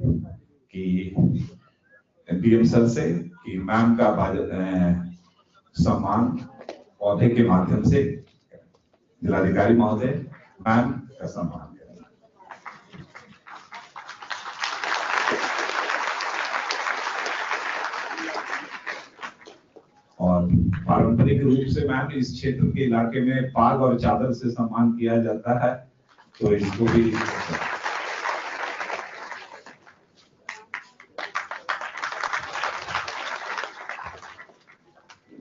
कि DM sir से कि मैम का सम्मान पौधे के माध्यम से जिलाधिकारी महोदय मैम का सम्मान करें। और पारंपरिक रूप से मैम इस क्षेत्र के इलाके में पाग और चादर से सम्मान किया जाता है, तो इसको भी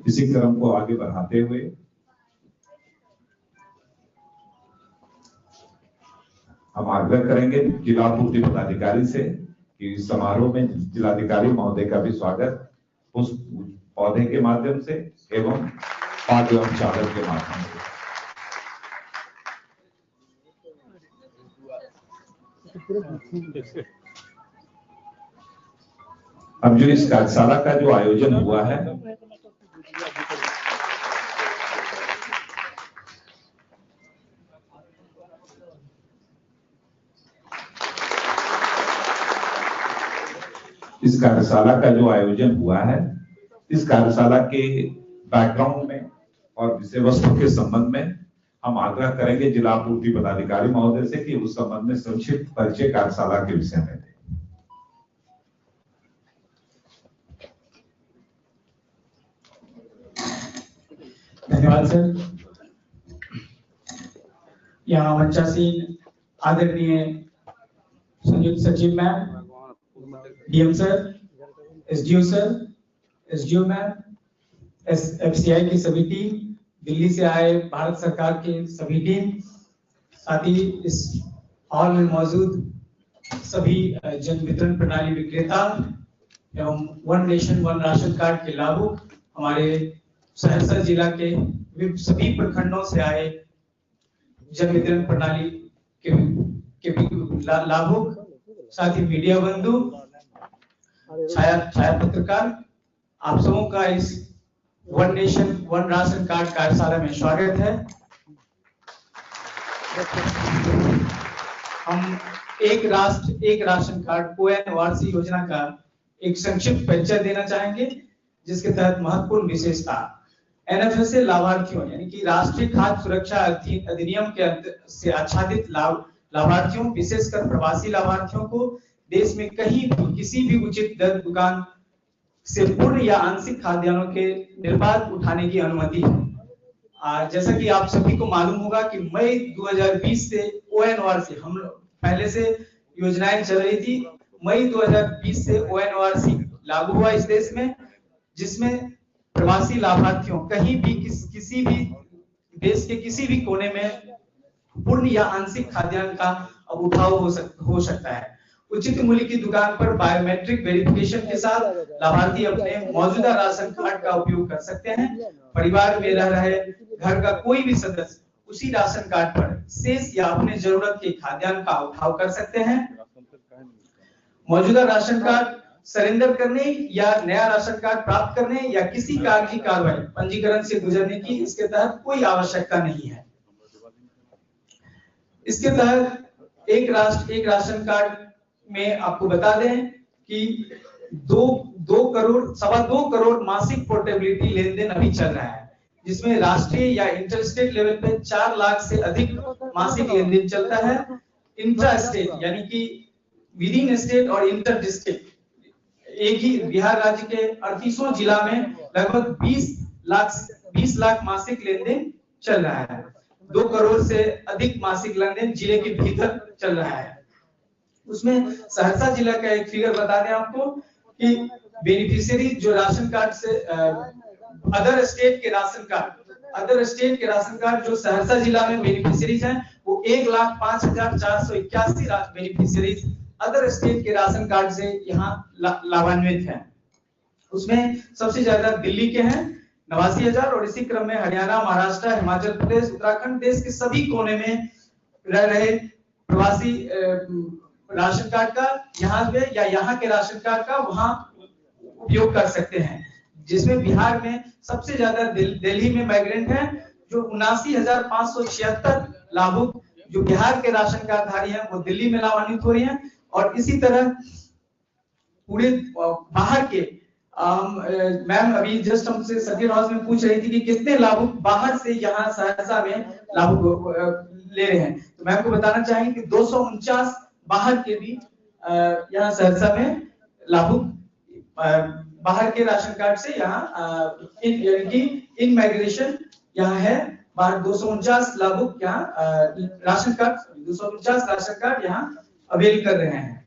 इसी क्रम को आगे बढ़ाते हुए हम आग्रह करेंगे जिला पूर्ति पदाधिकारी से कि इस समारोह में जिलाधिकारी महोदय का भी स्वागत उस पौधे के माध्यम से एवं पाग एवं चादर के माध्यम से। अब जो इस कार्यशाला का जो आयोजन हुआ है, इस कार्यशाला का जो आयोजन हुआ है, इस कार्यशाला के बैकग्राउंड में और विषय वस्तु के संबंध में हम आग्रह करेंगे जिला पूर्ति पदाधिकारी महोदय से कि उस संबंध में संक्षिप्त परिचय कार्यशाला के विषय में दें। धन्यवाद सर। यहाँ मंचासीन आदरणीय संयुक्त सचिव ma'am, DM sir, SDO sir, SDO ma'am, FCI की सभी टीम, दिल्ली से आए भारत सरकार के सभी टीम, साथ ही इस हॉल में मौजूद सभी जन वितरण प्रणाली विक्रेता एवं one nation one ration card के लाभुक, हमारे सहरसा जिला के सभी प्रखंडों से आए जन वितरण प्रणाली के लाभुक, साथ ही मीडिया बंधु, छाया पत्रकार, आप सबों का इस one nation one ration card कार्यशाला में स्वागत है। हम एक राष्ट्र एक राशन कार्ड ONRC योजना का एक संक्षिप्त परिचय देना चाहेंगे, जिसके तहत महत्वपूर्ण विशेषता NFSA लाभार्थियों यानी कि राष्ट्रीय खाद्य सुरक्षा अधिनियम के से आच्छादित लाभार्थियों, विशेषकर प्रवासी लाभार्थियों को देश में कहीं भी किसी भी उचित दर दुकान से पूर्ण या आंशिक खाद्यान्नों के निर्बाध उठाने की अनुमति है। जैसा कि आप सभी को मालूम होगा कि मई 2020 से ONRC हम पहले से योजनाएं चल रही थी। मई 2020 से ONRC लागू हुआ इस देश में, जिसमें प्रवासी लाभार्थियों कहीं भी किसी भी देश के किसी भी कोने में पूर्ण या आंशिक खाद्यान्न का अब उठाव हो सकता है। उचित मूल्य की दुकान पर बायोमेट्रिक वेरिफिकेशन के साथ लाभार्थी अपने मौजूदा राशन कार्ड का उपयोग कर सकते हैं। परिवार में रह रहे घर का कोई भी सदस्य उसी राशन कार्ड पर शेष या अपने जरूरत के खाद्यान्न का उठाव कर सकते हैं। मौजूदा राशन कार्ड सरेंडर करने या नया राशन कार्ड प्राप्त करने या किसी कागजी कार्रवाई पंजीकरण से गुजरने की इसके तहत कोई आवश्यकता नहीं है। इसके तहत एक राष्ट्र एक राशन कार्ड में आपको बता दें कि 2.25 करोड़ मासिक पोर्टेबिलिटी लेन देन अभी चल रहा है, जिसमें राष्ट्रीय या इंटर स्टेट लेवल पे 4 लाख से अधिक मासिक लेन देन चलता है। इंट्रा स्टेट यानी कि विद इन स्टेट और इंटर डिस्ट्रिक्ट एक ही बिहार राज्य के 38 जिला में लगभग 20 लाख मासिक लेन देन चल रहा है। 2 करोड़ से अधिक मासिक लेन देन जिले के भीतर चल रहा है। उसमें सहरसा जिला का एक फिगर बता दें आपको कि बेनिफिशियरी जो राशन कार्ड से अदर स्टेट के राशन कार्ड जो सहरसा जिला में बेनिफिशियरीज हैं वो 1,05,481 बेनिफिशियरीज अदर स्टेट के राशन कार्ड से यहाँ लाभान्वित हैं। उसमें सबसे ज्यादा दिल्ली के हैं 89,000 और इसी क्रम में हरियाणा, महाराष्ट्र, हिमाचल प्रदेश, उत्तराखंड, देश के सभी कोने में रह रहे प्रवासी राशन कार्ड का यहाँ पे या यहाँ के राशन कार्ड का वहाँ उपयोग कर सकते हैं। जिसमें बिहार में सबसे ज्यादा दिल्ली में माइग्रेंट हैं जो 79,576 लाभुक जो बिहार के राशन कार्ड धारी हैं वो दिल्ली में लाभान्वित हो रही हैं। और इसी तरह पूरे बाहर के मैम अभी जस्ट हमसे सर्किट हाउस में पूछ रही थी कि कितने लाभुक बाहर से यहाँ सहरसा में लाभुक ले रहे हैं, तो मैम को बताना चाहेंगे कि 249 बाहर के भी यहाँ सहरसा में लाभुक बाहर के राशन कार्ड से यहाँ इन माइग्रेशन यहाँ है। बाहर 249 लाभुक यहाँ राशन कार्ड 249 राशन कार्ड यहाँ अवेल कर रहे हैं।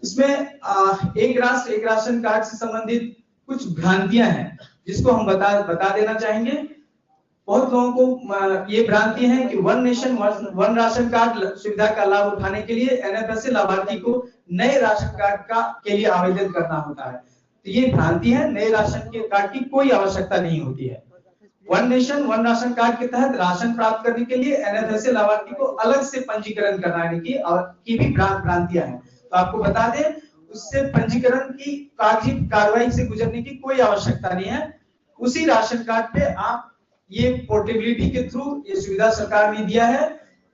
इसमें एक राष्ट्र एक राशन कार्ड से संबंधित कुछ भ्रांतियां हैं जिसको हम बता देना चाहेंगे। बहुत लोगों को ये भ्रांति है कि one nation one ration card सुविधा का लाभ उठाने के लिए एनएफएसए लाभार्थी को नए राशन कार्ड के लिए आवेदन करना होता है, तो ये भ्रांति है। नए राशन कार्ड की कोई आवश्यकता नहीं होती है। One nation one ration card के तहत राशन प्राप्त करने के लिए एनएफएसए लाभार्थी को अलग से पंजीकरण कराने की भी भ्रांतियां हैं। तो आपको बता दें, उससे पंजीकरण की कागजी कार्रवाई से गुजरने की कोई आवश्यकता नहीं है। उसी राशन कार्ड पे आप ये पोर्टेबिलिटी के थ्रू ये सुविधा सरकार ने दिया है,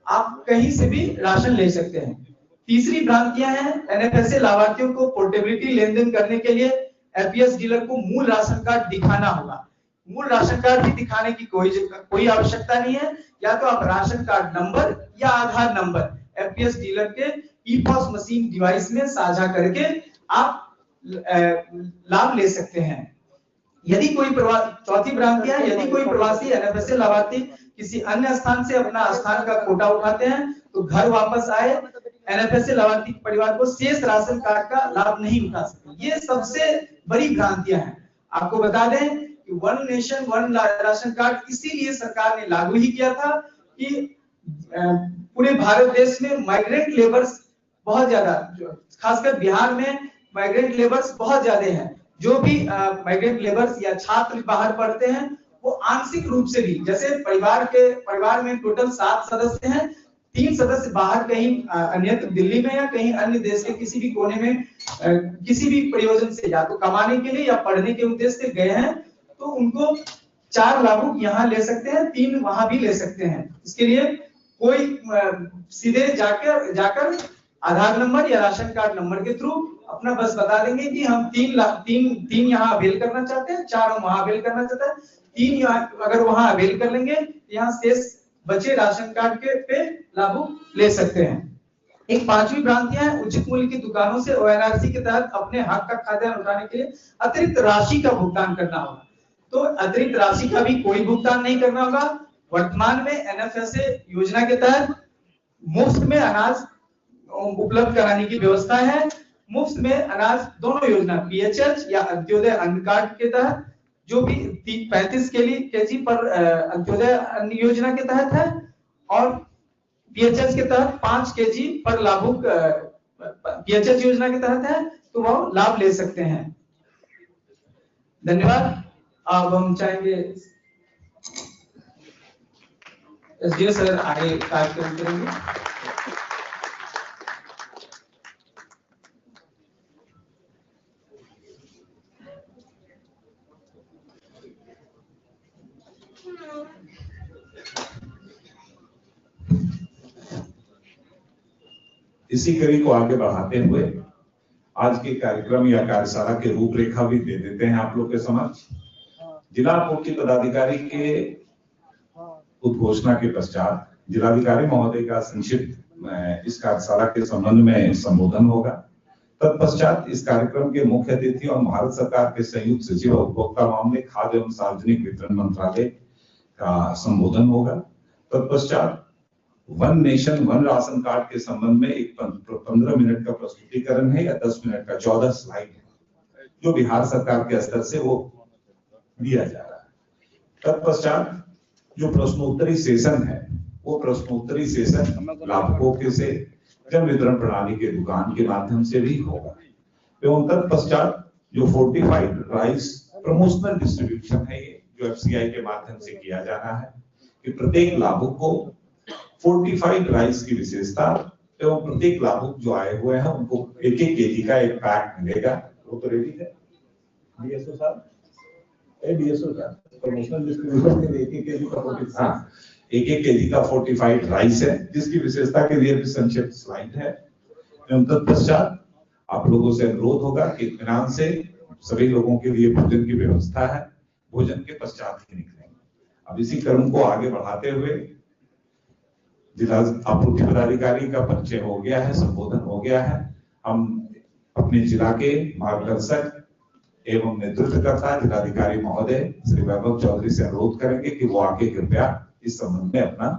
आप कहीं से भी राशन ले सकते हैं। तीसरी भ्रांतियां हैं, एनएफएसए लाभार्थियों को पोर्टेबिलिटी लेन देन करने के लिए एपीएस डीलर को मूल राशन कार्ड दिखाना होगा। मूल राशन कार्ड भी दिखाने की कोई आवश्यकता नहीं है। या तो आप राशन कार्ड नंबर या आधार नंबर एपीएस डीलर के ईपॉस मशीन डिवाइस में साझा करके आप लाभ ले सकते हैं। यदि कोई चौथी भ्रांति है, यदि कोई प्रवासी एनएफएसए लाभार्थी किसी अन्य स्थान से अपना स्थान का कोटा उठाते हैं तो घर वापस आए एनएफएसए लाभार्थी परिवार को शेष राशन कार्ड का लाभ नहीं उठा सकते। ये सबसे बड़ी भ्रांतियां हैं। आपको बता दें कि one nation one ration card इसीलिए सरकार ने लागू ही किया था कि पूरे भारत देश में माइग्रेंट लेबर्स बहुत ज्यादा, खासकर बिहार में माइग्रेंट लेबर्स बहुत ज्यादा हैं। जो भी माइग्रेंट लेबर्स या छात्र बाहर पढ़ते हैं वो आंशिक रूप से भी, जैसे परिवार में टोटल 7 सदस्य हैं, 3 सदस्य बाहर कहीं अन्यत्र दिल्ली में या कहीं अन्य देश के किसी भी कोने में किसी भी प्रयोजन से या तो कमाने के लिए या पढ़ने के उद्देश्य से गए हैं, तो उनको 4 लाभुक यहाँ ले सकते हैं, 3 वहां भी ले सकते हैं। इसके लिए कोई सीधे जाकर आधार नंबर या राशन कार्ड नंबर के थ्रू अपना बस बता देंगे कि हम 3 यहाँ अवेल करना चाहते हैं, 4 हम वहां अवेल करना चाहते हैं। 3 अगर वहां अवेल कर लेंगे, यहाँ शेष बचे राशन कार्ड के पे लाभुक ले सकते हैं। एक 5वीं भ्रांतियां है, उचित मूल्य की दुकानों से ओएनआरसी के तहत अपने हक का खाद्यान्न उठाने के लिए अतिरिक्त राशि का भुगतान करना होगा। तो अतिरिक्त राशि का भी कोई भुगतान नहीं करना होगा। वर्तमान में एनएफएसए योजना के तहत मुफ्त में अनाज उपलब्ध कराने की व्यवस्था है। मुफ्त में अनाज दोनों योजना पीएचएच या अंत्योदय अन्न कार्ड के तहत जो भी 35 केजी पर अंत्योदय अन्न योजना के तहत है और पीएचएच के तहत 5 केजी पर लाभुक पीएचएच योजना के तहत है, तो वो लाभ ले सकते हैं। धन्यवाद। अब हम चाहेंगे एसडीओ सर आगे कार्यक्रम करेंगे। इसी कड़ी को आगे बढ़ाते हुए आज के कार्यक्रम या कार्यशाला के रूपरेखा भी दे देते हैं आप लोग के समक्ष। जिला पूर्ति पदाधिकारी के उद्घोषणा के पश्चात जिलाधिकारी महोदय का संक्षिप्त इस कार्यशाला के संबंध में संबोधन होगा। तत्पश्चात इस कार्यक्रम के मुख्य अतिथि और भारत सरकार के संयुक्त सचिव उपभोक्ता मामले खाद्य एवं सार्वजनिक वितरण मंत्रालय का संबोधन होगा। तत्पश्चात one nation one ration card के संबंध में एक 15 मिनट का प्रस्तुतिकरण है या 10 मिनट का 14 स्लाइड है जो बिहार सरकार के स्तर से वो दिया जा रहा है। तत्पश्चात जो प्रश्नोत्तरी सेशन है वो प्रश्नोत्तरी सेशन लाभुकों के से जन वितरण प्रणाली के दुकान के माध्यम से भी होगा। एवं तत्पश्चात जो फोर्टिफाइड राइस प्रमोशनल डिस्ट्रीब्यूशन है जो एफसीआई के माध्यम से किया जाना है कि प्रत्येक लाभुक को फोर्टिफाइड राइस की विशेषता एवं प्रत्येक लाभुक जो आए हुए हैं उनको 1-1 केजी का एक पैक मिलेगा। वो तो रेडी है डीएसओ साहब, डीएसओ साहब प्रमोशनल डिस्ट्रीब्यूशन के 1-1 केजी का 1-1 केजी का फोर्टिफाइड राइस है जिसकी विशेषता के लिए भी संक्षिप्त स्लाइड है। एवं तत्पश्चात आप लोगों से अनुरोध होगा कि इत्मीनान से सभी लोगों के लिए भोजन की व्यवस्था है, भोजन के पश्चात ही निकलेंगे। अब इसी क्रम को आगे बढ़ाते हुए जिला आपूर्ति पदाधिकारी का परिचय हो गया है, संबोधन हो गया है। हम अपने जिला के मार्गदर्शक एवं नेतृत्वकर्ता जिलाधिकारी महोदय श्री वैभव चौधरी से अनुरोध करेंगे कि वो आगे कृपया इस संबंध में अपना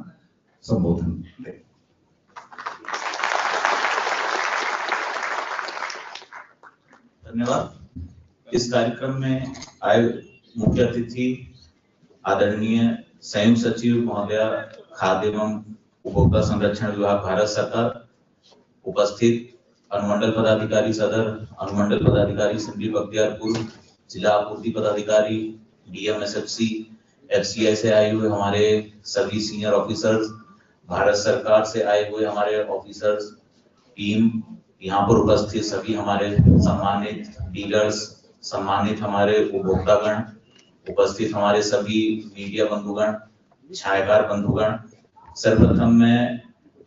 संबोधन दें। धन्यवाद। इस कार्यक्रम में आए मुख्य अतिथि आदरणीय संयुक्त सचिव महोदया खाद्य एवं उपभोक्ता संरक्षण विभाग भारत सरकार, उपस्थित अनुमंडल पदाधिकारी सदर, अनुमंडल पदाधिकारी संदीप बख्तियारपुर, जिला आपूर्ति पदाधिकारी, डीएम एसएफसी, एफसीआई से आए हुए हमारे सभी सीनियर ऑफिसर्स, भारत सरकार से आए हुए हमारे ऑफिसर्स, टीम, यहाँ पर उपस्थित सभी हमारे सम्मानित डीलर्स, सम्मानित हमारे उपभोक्तागण, उपस्थित हमारे सभी मीडिया बंधुगण, छायाकार बंधुगण, सर्वप्रथम मैं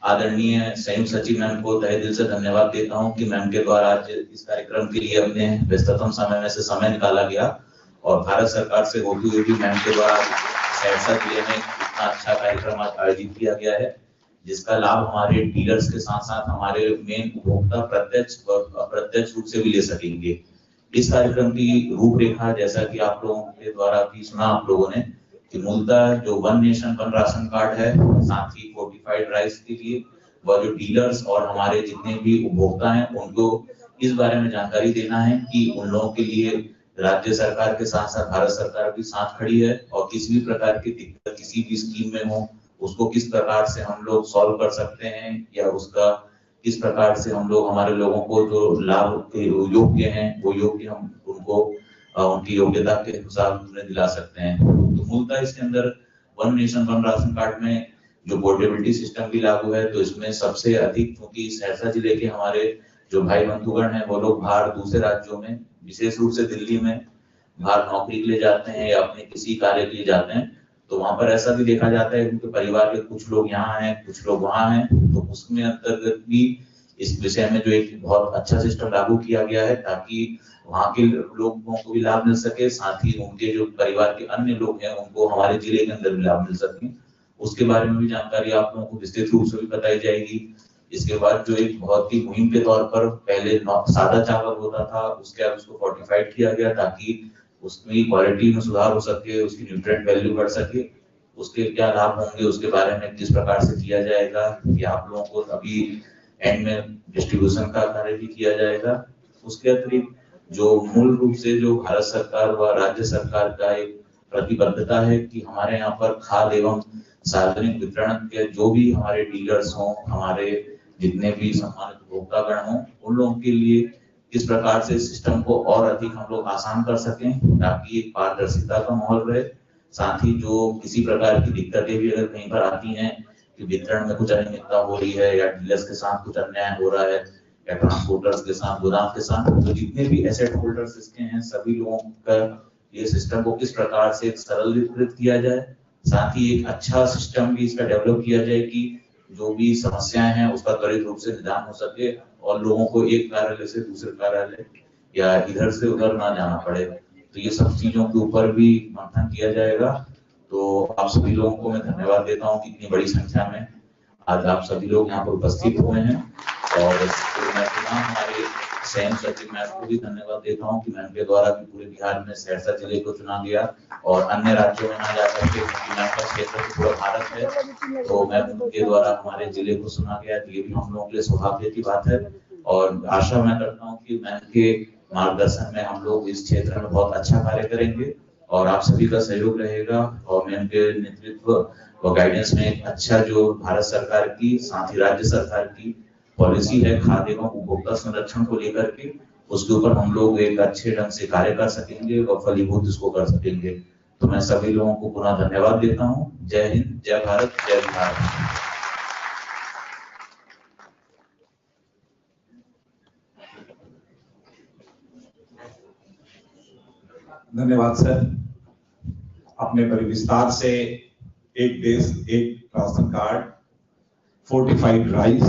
आदरणीय संयुक्त सचिव मैम को तहे दिल से धन्यवाद देता हूं कि मैम के द्वारा आज इस कार्यक्रम के लिए अपने व्यस्ततम समय में से समय निकाला गया और भारत सरकार से होती हुई भी मैम के द्वारा सहरसा जिले में इतना अच्छा कार्यक्रम आज आयोजित किया गया है, जिसका लाभ हमारे डीलर्स के साथ साथ हमारे मेन उपभोक्ता प्रत्यक्ष और अप्रत्यक्ष रूप से भी ले सकेंगे। इस कार्यक्रम की रूपरेखा जैसा कि आप लोगों के द्वारा भी सुना आप लोगों ने कि मूलतः जो one nation one ration card है, साथ ही फोर्टिफाइड राइस के लिए वह जो डीलर्स और हमारे जितने भी उपभोक्ता हैं उनको इस बारे में जानकारी देना है कि उन लोगों के लिए राज्य सरकार के साथ साथ भारत सरकार भी साथ खड़ी है और किसी भी प्रकार की दिक्कत किसी भी स्कीम में हो उसको किस प्रकार से हम लोग सॉल्व कर सकते हैं या उसका किस प्रकार से हम लोग हमारे लोगों को जो लाभ के योग्य हैं वो योग्य हम उनको उनकी योग्यता के हिसाब से दिला सकते हैं। तो मूलतः इसके अंदर one nation one ration card में जो पोर्टेबिलिटी सिस्टम भी लागू है, तो इसमें सबसे अधिक क्योंकि सहरसा जिले के हमारे जो भाई बंधुगण हैं वो लोग बाहर दूसरे राज्यों में विशेष रूप से दिल्ली में बाहर नौकरी के लिए जाते हैं या अपने किसी कार्य के लिए जाते हैं, तो वहां पर ऐसा भी देखा जाता है क्योंकि परिवार के कुछ लोग यहाँ हैं कुछ लोग वहां हैं, तो उसमें अंतर्गत भी इस विषय में जो एक बहुत अच्छा सिस्टम लागू किया गया है ताकि वहां के लोगों को भी लाभ मिल सके, साथ ही उनके जो परिवार के अन्य लोग हैं उनको हमारे जिले के अंदर भी लाभ मिल सके। उसके बारे में भी जानकारी आप लोगों को विस्तृत रूप से भी बताई जाएगी। इसके बाद जो एक बहुत ही मुहिम के तौर पर पहले सादा चावल होता था उसके बाद उसको फोर्टिफाइड किया गया ताकि उसकी क्वालिटी में सुधार हो सके, उसकी न्यूट्रिएंट वैल्यू बढ़ सके। उसके क्या लाभ होंगे उसके बारे में किस प्रकार से किया जाएगा ये आप लोगों को अभी एंड में डिस्ट्रीब्यूशन का कार्य भी किया जाएगा। उसके अतिरिक्त जो मूल रूप से जो भारत सरकार व राज्य सरकार का एक प्रतिबद्धता है कि हमारे यहाँ पर खाद्य एवं सार्वजनिक वितरण के जो भी हमारे डीलर्स हों, हमारे जितने भी सम्मानित उपभोक्तागण हों, उन लोगों के लिए किस प्रकार से सिस्टम को और अधिक हम लोग आसान कर सकें ताकि एक पारदर्शिता का माहौल रहे। साथ ही जो किसी प्रकार की दिक्कतें भी अगर कहीं पर आती हैं कि वितरण में कुछ अनियमितता हो रही है या डीलर्स के साथ कुछ अन्याय हो रहा है या ट्रांसपोर्टर्स के साथ, गोदाम के साथ, तो जितने भी एसेट होल्डर्स इसके हैं सभी लोगों का ये सिस्टम को किस प्रकार से सरलीकृत किया जाए, साथ ही एक अच्छा सिस्टम भी इसका डेवलप किया जाए कि जो भी समस्याएं हैं उसका त्वरित रूप से निदान हो सके और लोगों को एक कार्यालय से दूसरे कार्यालय या इधर से उधर ना जाना पड़े। तो ये सब चीजों के ऊपर भी मंथन किया जाएगा। तो आप सभी लोगों को मैं धन्यवाद देता हूँ कि इतनी बड़ी संख्या में आज आप सभी लोग यहाँ पर उपस्थित हुए हैं और मैं हमारे संयुक्त सचिव मैम को भी धन्यवाद देता हूँ कि मैम के द्वारा भी पूरे बिहार में सहरसा जिले को चुना गया और अन्य राज्यों में ना जा करके क्योंकि मैम का क्षेत्र पूरा भारत है, तो मैम के द्वारा हमारे जिले को चुना गया, ये भी हम लोगों के लिए सौभाग्य की बात है। और आशा मैं करता हूँ कि मैम के मार्गदर्शन में हम लोग इस क्षेत्र में बहुत अच्छा कार्य करेंगे और आप सभी का सहयोग रहेगा और मैम के नेतृत्व और गाइडेंस में एक अच्छा जो भारत सरकार की साथ ही राज्य सरकार की पॉलिसी है खाद्य एवं उपभोक्ता संरक्षण को लेकर के, उसके ऊपर हम लोग एक अच्छे ढंग से कार्य कर सकेंगे और फलीभूत इसको कर सकेंगे। तो मैं सभी लोगों को पुनः धन्यवाद देता हूँ। जय हिंद, जय भारत, जय बिहार। धन्यवाद सर। अपने परिविस्तार से एक देश एक राशन कार्ड, फोर्टिफाइड राइस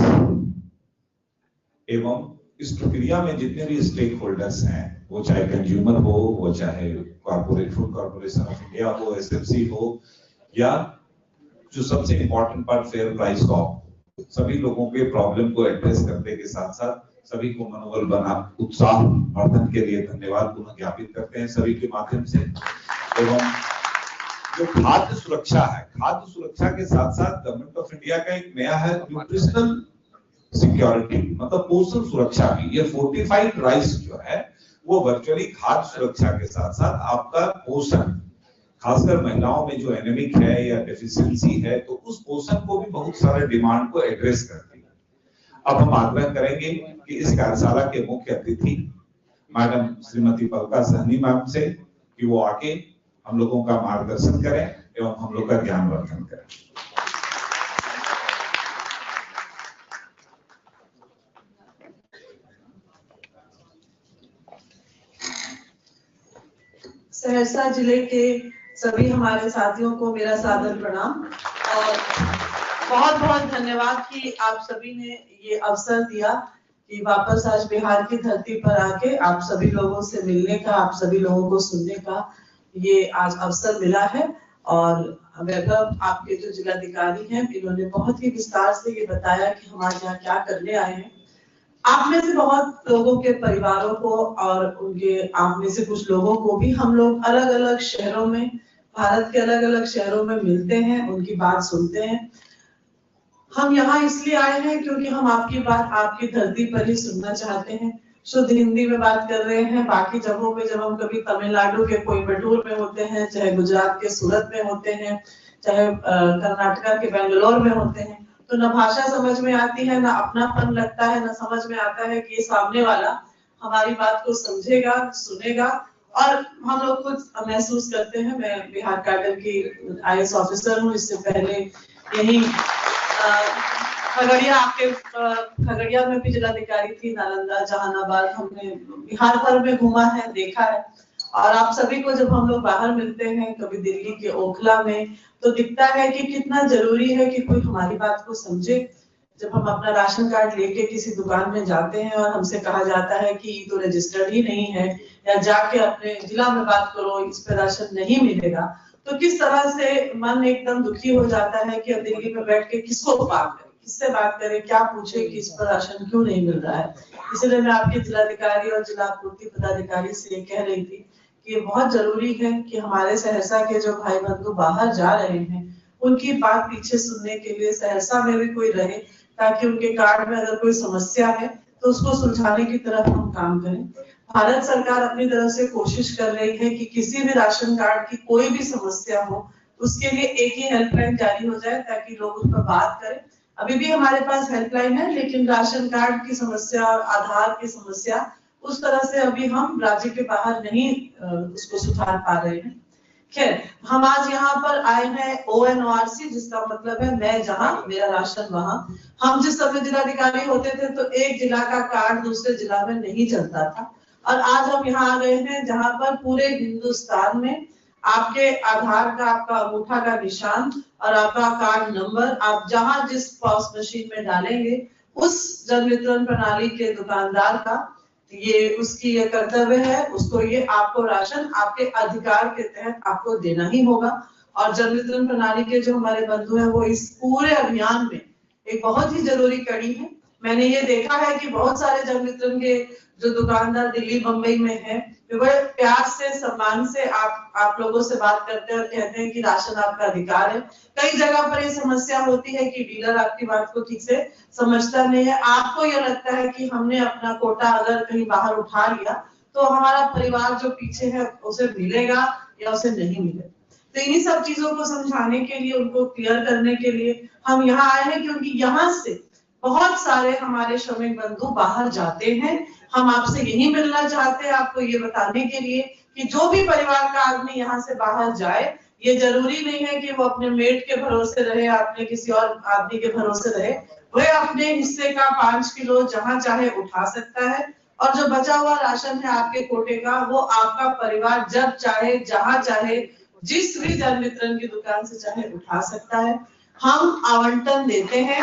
एवं इस प्रक्रिया में जितने भी स्टेक होल्डर्स हैं, वो चाहे कंज्यूमर हो, वो चाहे corporate food corporation of India हो, एसएफसी हो, या जो सबसे important part fair price coop, सभी लोगों के प्रॉब्लम को एड्रेस करने के साथ साथ सभी को मनोबल बना उत्साह वर्धन के लिए धन्यवाद पुनः ज्ञापित करते हैं सभी के माध्यम से। एवं जो खाद्य सुरक्षा है, खाद्य सुरक्षा के साथ साथ गवर्नमेंट ऑफ इंडिया का एक नया है न्यूट्रिशनल सिक्योरिटी, मतलब पोषण सुरक्षा भी। ये फोर्टिफाइड राइस जो है वो वर्चुअली खाद्य सुरक्षा के साथ साथ आपका पोषण, खासकर महिलाओं में जो एनीमिक है या डेफिशिएंसी है, तो उस पोषण को भी बहुत सारे डिमांड को एड्रेस करती है। अब हम आग्रह करेंगे कि इस कार्यशाला के मुख्य अतिथि मैडम श्रीमती पलका सहनी मैम से कि वो आके हम लोगों का मार्गदर्शन करें एवं हम लोग का ज्ञानवर्धन करें। सहरसा जिले के सभी हमारे साथियों को मेरा सादर प्रणाम और बहुत बहुत धन्यवाद कि आप सभी ने ये अवसर दिया कि वापस आज बिहार की धरती पर आके आप सभी लोगों से मिलने का, आप सभी लोगों को सुनने का ये आज अवसर मिला है। और वैभव, आपके जो जिलाधिकारी हैं, इन्होंने बहुत ही विस्तार से ये बताया कि हम आज यहाँ क्या करने आए हैं। आप में से बहुत लोगों के परिवारों को और उनके आप में से कुछ लोगों को भी हम लोग अलग अलग शहरों में, भारत के अलग अलग शहरों में मिलते हैं, उनकी बात सुनते हैं। हम यहाँ इसलिए आए हैं क्योंकि हम आपकी बात आपकी धरती पर ही सुनना चाहते हैं। शुद्ध हिंदी में बात कर रहे हैं। बाकी जगहों पे जब हम कभी तमिलनाडु के कोयम्बटूर में होते हैं, चाहे गुजरात के सूरत में होते हैं, चाहे कर्नाटका के बेंगलोर में होते हैं, तो ना भाषा समझ में आती है, ना अपनापन लगता है, ना समझ में आता है कि ये सामने वाला हमारी बात को समझेगा, सुनेगा। और हम लोग खुद महसूस करते हैं। मैं बिहार कैडर की IAS ऑफिसर हूँ। इससे पहले यही खगड़िया, आपके खगड़िया में भी जिलाधिकारी थी, नालंदा, जहानाबाद, हमने बिहार भर में घूमा है, देखा है। और आप सभी को जब हम लोग बाहर मिलते हैं, कभी दिल्ली के ओखला में, तो दिखता है कि कितना जरूरी है कि कोई हमारी बात को समझे। जब हम अपना राशन कार्ड लेके किसी दुकान में जाते हैं और हमसे कहा जाता है कि ये तो रजिस्टर्ड ही नहीं है, या जाके अपने जिला में बात करो, इस पे राशन नहीं मिलेगा, तो किस तरह से मन एकदम दुखी हो जाता है कि अब दिल्ली में बैठ के किसको बात करें, किससे बात करें, क्या पूछे कि इस पर राशन क्यों नहीं मिल रहा है। इसलिए मैं आपके जिलाधिकारी और जिला पूर्ति पदाधिकारी से कह रही थी कि ये बहुत जरूरी है कि हमारे सहरसा के जो भाई बंधु बाहर जा रहे हैं, उनकी बात पीछे सुनने के लिए सहरसा में भी कोई रहे, ताकि उनके कार्ड में अगर कोई समस्या है तो उसको सुलझाने की तरफ हम काम करें। भारत सरकार अपनी तरफ से कोशिश कर रही है कि किसी भी राशन कार्ड की कोई भी समस्या हो, उसके लिए एक ही हेल्पलाइन जारी हो जाए ताकि लोग उस पर बात करें। अभी भी हमारे पास हेल्पलाइन है, लेकिन राशन कार्ड की समस्या, आधार की समस्या, उस तरह से अभी हम राज्य के बाहर नहीं उसको सुधार पा रहे हैं। खैर, हम आज यहाँ पर आए हैं ONORC, जिसका मतलब है मैं जहाँ मेरा राशन वहाँ। हम जिस समय जिलाधिकारी होते थे तो एक जिला का कार्ड दूसरे जिला में नहीं चलता था, और आज हम यहाँ आ गए हैं जहाँ पर पूरे हिंदुस्तान में आपके आधार का, आपका अंगूठा का निशान और आपका कार्ड नंबर आप जहाँ जिस पॉस मशीन में डालेंगे, उस जन वितरण प्रणाली के दुकानदार का ये उसकी ये कर्तव्य है, उसको ये आपको राशन आपके अधिकार के तहत आपको देना ही होगा। और जन वितरण प्रणाली के जो हमारे बंधु हैं, वो इस पूरे अभियान में एक बहुत ही जरूरी कड़ी है। मैंने ये देखा है कि बहुत सारे जन वितरण के जो दुकानदार दिल्ली बंबई में है, वे बड़े प्यार से, सम्मान से आप लोगों से बात करते हैं और कहते हैं कि राशन आपका अधिकार है। कई जगह पर ये समस्या होती है कि डीलर आपकी बात को ठीक से समझता नहीं है। आपको ये लगता है कि हमने अपना कोटा अगर कहीं बाहर उठा लिया तो हमारा परिवार जो पीछे है उसे मिलेगा या उसे नहीं मिलेगा। तो इन्हीं सब चीजों को समझाने के लिए, उनको क्लियर करने के लिए हम यहाँ आए हैं, क्योंकि यहाँ से बहुत सारे हमारे श्रमिक बंधु बाहर जाते हैं। हम आपसे यही मिलना चाहते हैं, आपको ये बताने के लिए कि जो भी परिवार का आदमी यहाँ से बाहर जाए, ये जरूरी नहीं है कि वो अपने मेट के भरोसे रहे, अपने किसी और आदमी के भरोसे रहे। वह अपने हिस्से का 5 किलो जहाँ चाहे उठा सकता है, और जो बचा हुआ राशन है आपके कोटे का, वो आपका परिवार जब चाहे, जहाँ चाहे, जिस भी जन वितरण की दुकान से चाहे उठा सकता है। हम आवंटन देते हैं।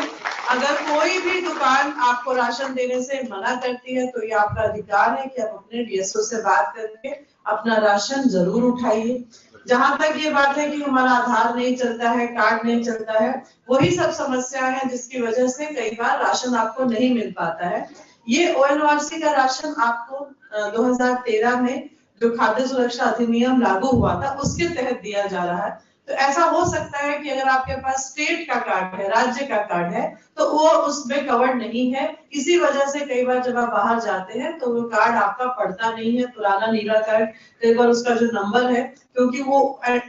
अगर कोई भी दुकान आपको राशन देने से मना करती है तो ये आपका अधिकार है कि आप अपने डीएसओ से बात करके अपना राशन जरूर उठाइए। जहां तक ये बात है कि हमारा आधार नहीं चलता है, कार्ड नहीं चलता है, वही सब समस्या है जिसकी वजह से कई बार राशन आपको नहीं मिल पाता है। ये ओएनओआरसी का राशन आपको 2013 में जो खाद्य सुरक्षा अधिनियम लागू हुआ था उसके तहत दिया जा रहा है। तो ऐसा हो सकता है कि अगर आपके पास स्टेट का कार्ड है, राज्य का कार्ड है, तो वो उसमें कवर्ड नहीं है। इसी वजह से कई बार जब आप बाहर जाते हैं तो वो कार्ड आपका पड़ता नहीं है, पुराना नीला कार्ड, कई बार उसका जो नंबर है क्योंकि वो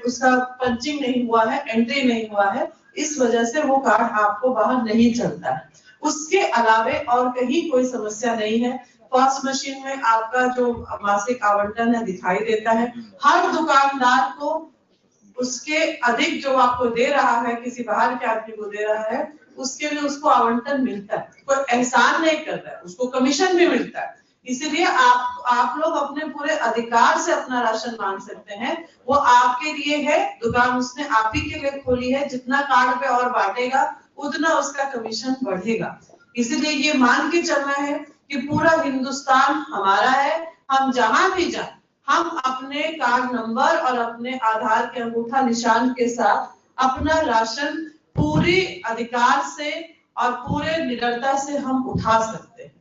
उसका पंचिंग नहीं हुआ है, एंट्री नहीं हुआ है, इस वजह से वो कार्ड आपको बाहर नहीं चलता है। उसके अलावे और कहीं कोई समस्या नहीं है। पॉस मशीन में आपका जो मासिक आवंटन है दिखाई देता है। हर दुकानदार को उसके अधिक जो आपको दे रहा है, किसी बाहर के आदमी को दे रहा है, उसके लिए उसको आवंटन मिलता है। कोई एहसान नहीं कर रहा है, उसको कमीशन भी मिलता है। इसीलिए आप लोग अपने पूरे अधिकार से अपना राशन मांग सकते हैं। वो आपके लिए है, दुकान उसने आप ही के लिए खोली है। जितना कार्ड पे और बांटेगा उतना उसका कमीशन बढ़ेगा। इसीलिए ये मान के चलना है कि पूरा हिंदुस्तान हमारा है। हम जहां भी जाएं, हम अपने कार्ड नंबर और अपने आधार के अंगूठा निशान के साथ अपना राशन पूरी अधिकार से और पूरे निडरता से हम उठा सकते हैं।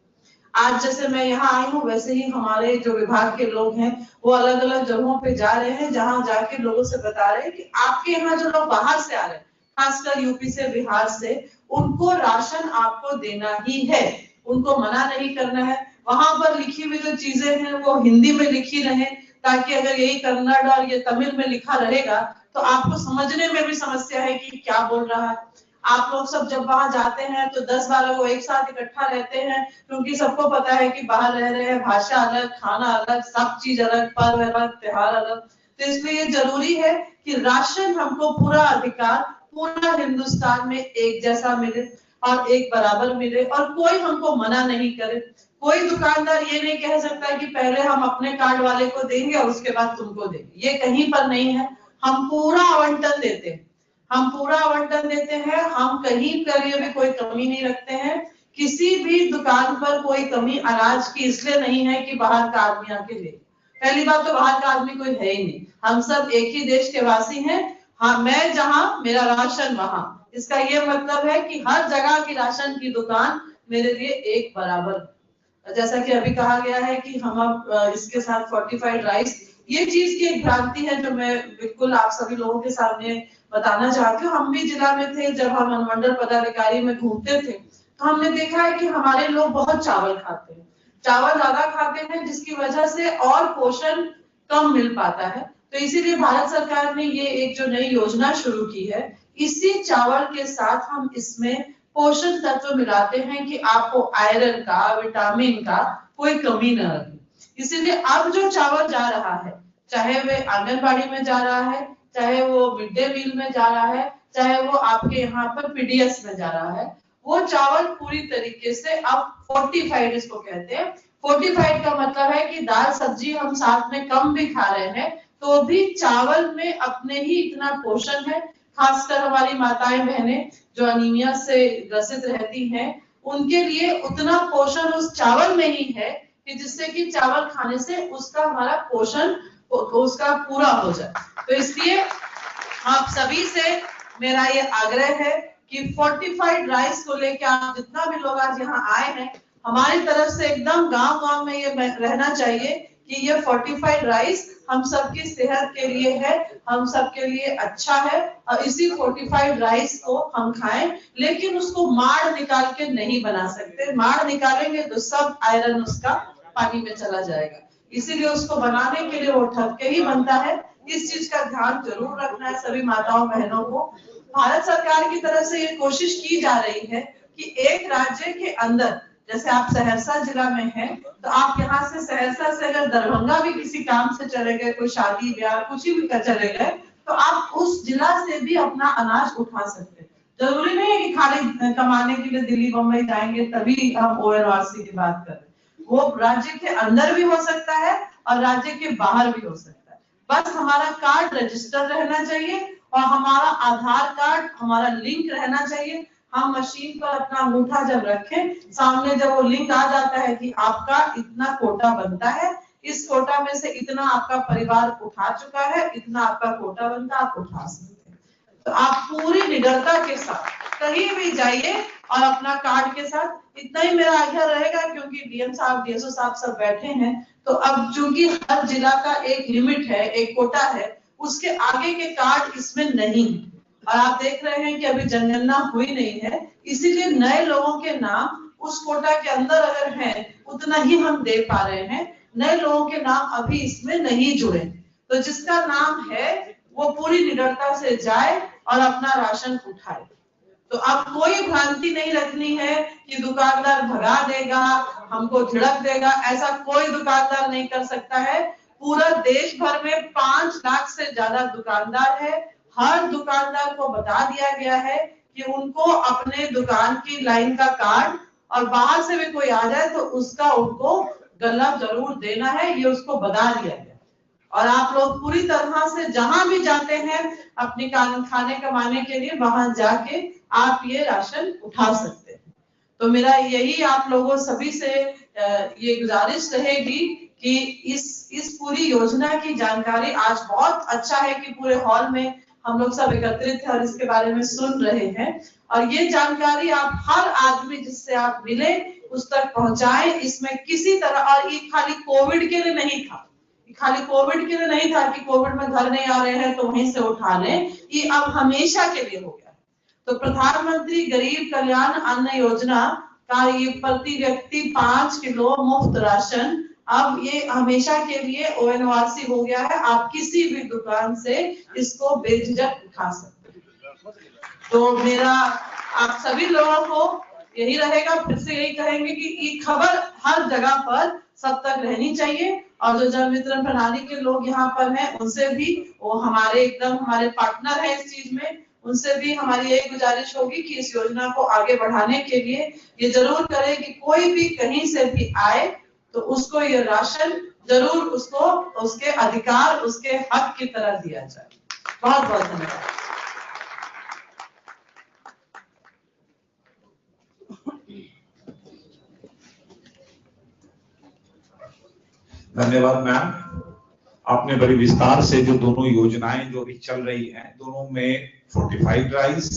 आज जैसे मैं यहाँ आई हूँ, वैसे ही हमारे जो विभाग के लोग हैं वो अलग अलग जगहों पे जा रहे हैं, जहां जाके लोगों से बता रहे हैं कि आपके यहाँ जो लोग बाहर से आ रहे हैं, खासकर यूपी से, बिहार से, उनको राशन आपको देना ही है, उनको मना नहीं करना है। वहां पर लिखी हुई जो चीजें हैं वो हिंदी में लिखी रहे, ताकि अगर यही कन्नड़ और ये तमिल में लिखा रहेगा तो आपको समझने में भी समस्या है कि क्या बोल रहा है। आप लोग सब जब वहां जाते हैं तो 10-12 लोग एक साथ इकट्ठा रहते हैं, क्योंकि सबको पता है कि बाहर रह रहे हैं, भाषा अलग, खाना अलग, सब चीज अलग, पर्व अलग, त्योहार अलग। तो इसलिए जरूरी है कि राशन हमको पूरा अधिकार पूरा हिंदुस्तान में एक जैसा मिले और एक बराबर मिले, और कोई हमको मना नहीं करे। कोई दुकानदार ये नहीं कह सकता कि पहले हम अपने कार्ड वाले को देंगे और उसके बाद तुमको देंगे, ये कहीं पर नहीं है। हम पूरा आवंटन देते हैं, हम पूरा आवंटन देते हैं, हम कहीं के लिए भी कोई कमी नहीं रखते हैं। किसी भी दुकान पर कोई कमी अनाज की इसलिए नहीं है कि बाहर का आदमी आके ले। पहली बात तो बाहर का आदमी कोई है ही नहीं, हम सब एक ही देश के वासी हैं। हाँ, मैं जहां मेरा राशन वहां, इसका ये मतलब है कि हर जगह की राशन की दुकान मेरे लिए एक बराबर। जैसा कि अभी कहा गया है कि हम अब इसके साथ फोर्टिफाइड राइस, ये चीज की एक भ्रांति है जो मैं बिल्कुल आप सभी लोगों के सामने बताना चाहती हूँ। हम भी जिला में थे, जब हम अनुमंडल पदाधिकारी में घूमते थे तो हमने देखा है कि हमारे लोग बहुत चावल खाते हैं, चावल ज्यादा खाते हैं, जिसकी वजह से और पोषण कम मिल पाता है। तो इसीलिए भारत सरकार ने ये एक जो नई योजना शुरू की है, इसी चावल के साथ हम इसमें पोषण तत्व मिलाते हैं कि आपको आयरन का, विटामिन का कोई कमी न रहे। इसीलिए अब जो चावल जा रहा है, चाहे वे आंगनबाड़ी में जा रहा है, चाहे वो मिड डे मील में जा रहा है, चाहे वो आपके यहाँ पर पीडीएस में जा रहा है, वो चावल पूरी तरीके से अब फोर्टिफाइड इसको कहते हैं। फोर्टिफाइड का मतलब है कि दाल सब्जी हम साथ में कम भी खा रहे हैं तो भी चावल में अपने ही इतना पोषण है। खासकर हमारी माताएं बहनें जो अनीमिया से ग्रसित रहती हैं, उनके लिए उतना पोषण उस चावल में ही है कि जिससे कि चावल खाने से उसका हमारा पोषण उसका पूरा हो जाए। तो इसलिए आप सभी से मेरा ये आग्रह है कि फोर्टिफाइड राइस को लेकर आप जितना भी लोग आज यहाँ आए हैं, हमारी तरफ से एकदम गांव-गांव में ये रहना चाहिए कि ये फोर्टिफाइड राइस हम सबकी सेहत के लिए है, हम सबके लिए अच्छा है, और इसी फोर्टिफाइड राइस को हम खाएं। लेकिन उसको माड़ निकाल के नहीं बना सकते, माड़ निकालेंगे तो सब आयरन उसका पानी में चला जाएगा। इसीलिए उसको बनाने के लिए वो ठग के ही बनता है। इस चीज का ध्यान जरूर रखना है सभी माताओं बहनों को। भारत सरकार की तरफ से ये कोशिश की जा रही है कि एक राज्य के अंदर, जैसे आप सहरसा जिला में हैं, तो आप यहाँ से सहरसा से अगर दरभंगा भी किसी काम से चले गए, कोई शादी ब्याह कुछ भी कर चले गए, तो आप उस जिला से भी अपना अनाज उठा सकते हैं। जरूरी नहीं है कि खाली कमाने के लिए दिल्ली बम्बई जाएंगे तभी हम ओएनआरसी की बात करें। वो राज्य के अंदर भी हो सकता है और राज्य के बाहर भी हो सकता है। बस हमारा कार्ड रजिस्टर रहना चाहिए और हमारा आधार कार्ड हमारा लिंक रहना चाहिए। हम मशीन पर अपना अंगूठा जब रखें, सामने जब वो लिंक आ जाता है कि आपका इतना कोटा बनता है, इस कोटा में से इतना आपका परिवार उठा चुका है, इतना आपका कोटा बनता है, आप उठा सकते हैं। तो आप पूरी निडरता के साथ कहीं भी जाइए और अपना कार्ड के साथ, इतना ही मेरा आग्रह रहेगा, क्योंकि डीएम साहब, डीएसओ साहब सब बैठे हैं, तो अब चूंकि हर जिला का एक लिमिट है, एक कोटा है, उसके आगे के कार्ड इसमें नहीं है। और आप देख रहे हैं कि अभी जनगणना हुई नहीं है, इसीलिए नए लोगों के नाम उस कोटा के अंदर अगर हैं, उतना ही हम दे पा रहे हैं। नए लोगों के नाम अभी इसमें नहीं जुड़े, तो जिसका नाम है वो पूरी निडरता से जाए और अपना राशन उठाए। तो अब कोई भ्रांति नहीं रखनी है कि दुकानदार भगा देगा, हमको झिड़क देगा, ऐसा कोई दुकानदार नहीं कर सकता है। पूरा देश भर में 5 लाख से ज्यादा दुकानदार है। हर दुकानदार को बता दिया गया है कि उनको अपने दुकान की लाइन का कार्ड, और बाहर से भी कोई आ जाए तो उसका उनको गला जरूर देना है, ये उसको बता दिया गया। और आप लोग पूरी तरह से जहां भी जाते हैं अपनी खाने कमाने के लिए, वहां जाके आप ये राशन उठा सकते हैं। तो मेरा यही आप लोगों सभी से ये गुजारिश रहेगी कि इस पूरी योजना की जानकारी, आज बहुत अच्छा है कि पूरे हॉल में हम लोग सब एकत्रित हैं और इसके बारे में सुन रहे हैं, और ये जानकारी आप हर आदमी जिससे आप मिले उस तक पहुंचाएं। इसमें किसी तरह, और ये खाली कोविड के लिए नहीं था, खाली कोविड के लिए नहीं था कि कोविड में घर नहीं आ रहे हैं तो वहीं से उठा लें, ये अब हमेशा के लिए हो गया। तो प्रधानमंत्री गरीब कल्याण अन्न योजना का ये प्रति व्यक्ति 5 किलो मुफ्त राशन अब ये हमेशा के लिए ओएनओआरसी हो गया है। आप किसी भी दुकान से इसको बेझिझक उठा सकते हैं। तो मेरा आप सभी लोगों को यही रहेगा, फिर से यही कहेंगे कि ये खबर हर जगह पर सब तक रहनी चाहिए, और जो जन वितरण प्रणाली के लोग यहाँ पर हैं उनसे भी, वो हमारे एकदम हमारे पार्टनर है इस चीज में, उनसे भी हमारी यही गुजारिश होगी कि इस योजना को आगे बढ़ाने के लिए ये जरूर करें कि कोई भी कहीं से भी आए तो उसको ये राशन जरूर उसको उसके अधिकार, उसके हक की तरह दिया जाए। बहुत बहुत धन्यवाद। धन्यवाद मैम, आपने बड़ी विस्तार से जो दोनों योजनाएं जो अभी चल रही हैं, दोनों में फोर्टिफाइड राइस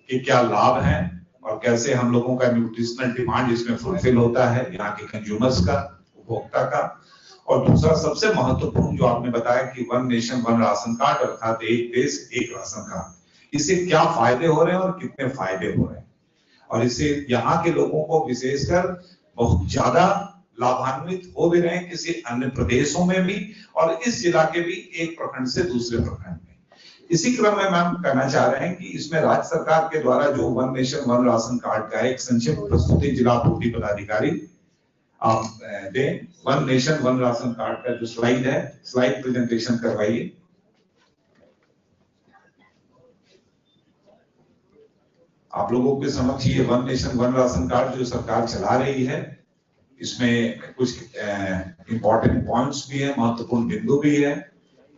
के क्या लाभ हैं और कैसे हम लोगों का न्यूट्रिशनल डिमांड इसमें फुलफिल होता है, यहाँ के कंज्यूमर्स का, उपभोक्ता का। और दूसरा सबसे महत्वपूर्ण जो आपने बताया कि 1 नेशन 1 राशन कार्ड, अर्थात एक देश एक राशन कार्ड, इससे क्या फायदे हो रहे हैं और कितने फायदे हो रहे हैं, और इससे यहाँ के लोगों को विशेषकर बहुत ज्यादा लाभान्वित हो भी रहे हैं किसी अन्य प्रदेशों में भी, और इस जिला के भी एक प्रखंड से दूसरे प्रखंड में। इसी क्रम में मैम कहना चाह रहे हैं कि इसमें राज्य सरकार के द्वारा जो 1 नेशन 1 राशन कार्ड का एक संक्षिप्त प्रस्तुति जिला पूर्ति पदाधिकारी आप दें। 1 नेशन 1 राशन कार्ड का जो स्लाइड है, स्लाइड प्रेजेंटेशन करवाइए। आप लोगों के समक्ष ये 1 नेशन 1 राशन कार्ड जो सरकार चला रही है, इसमें कुछ इंपॉर्टेंट पॉइंट्स भी है, महत्वपूर्ण बिंदु भी है,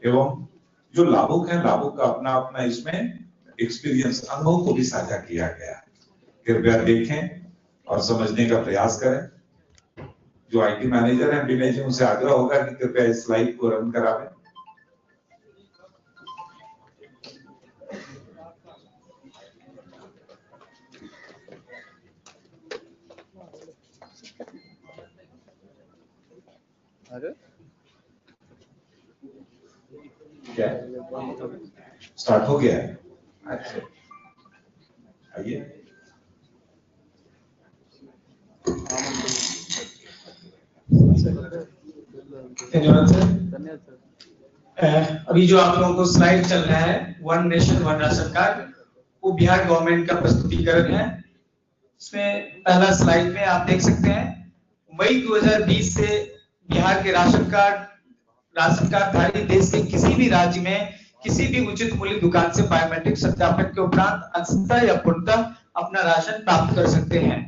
एवं जो लाभुक है, लाभुक का अपना अपना इसमें एक्सपीरियंस, अनुभव को भी साझा किया गया है। कृपया देखें और समझने का प्रयास करें। जो आईटी मैनेजर है विनय जी, उनसे आग्रह होगा कि कृपया इस स्लाइड को रन करावें। क्या स्टार्ट हो गया है? अच्छा, आइए। धन्यवाद सर। अभी जो आप लोगों को स्लाइड चल रहा है 1 नेशन 1 राशन कार्ड, वो बिहार गवर्नमेंट का प्रस्तुतिकरण है। इसमें पहला स्लाइड में आप देख सकते हैं मई 2020 से बिहार के राशन कार्डधारी देश के किसी भी राज्य में किसी भी उचित मूल्य दुकान से बायोमेट्रिक सत्यापन के उपरांत अंशतः या पूर्णतः अपना राशन प्राप्त कर सकते हैं।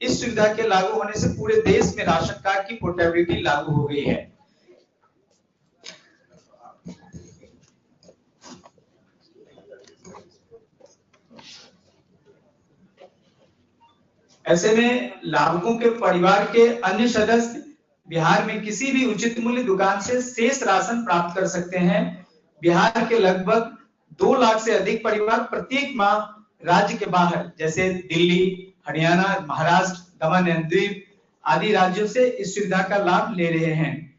इस सुविधा के लागू होने से पूरे देश में राशन कार्ड की पोर्टेबिलिटी लागू हो गई है। ऐसे में लाभुकों के परिवार के अन्य सदस्य बिहार में किसी भी उचित मूल्य दुकान से शेष राशन प्राप्त कर सकते हैं। बिहार के लगभग 2 लाख से अधिक परिवार प्रत्येक माह राज्य के बाहर जैसे दिल्ली, हरियाणा, महाराष्ट्र, दमन एंड दीव आदि राज्यों से इस सुविधा का लाभ ले रहे हैं।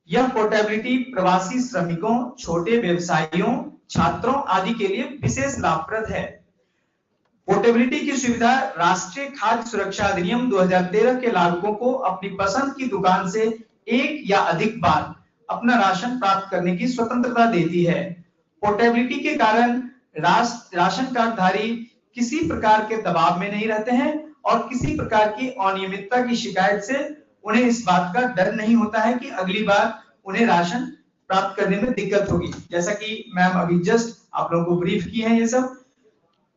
यह पोर्टेबिलिटी प्रवासी श्रमिकों, छोटे व्यवसायियों, छात्रों आदि के लिए विशेष लाभप्रद है। पोर्टेबिलिटी की सुविधा राष्ट्रीय खाद्य सुरक्षा अधिनियम 2013 के लाभुकों को अपनी पसंद की दुकान से एक या अधिक बार अपना राशन प्राप्त करने की स्वतंत्रता देती है। पोर्टेबिलिटी के कारण राशन कार्डधारी किसी प्रकार के दबाव में नहीं रहते हैं और किसी प्रकार की अनियमितता की शिकायत से उन्हें इस बात का डर नहीं होता है कि अगली बार उन्हें राशन प्राप्त करने में दिक्कत होगी। जैसा कि मैम अभी जस्ट आप लोगों को ब्रीफ की है ये सब।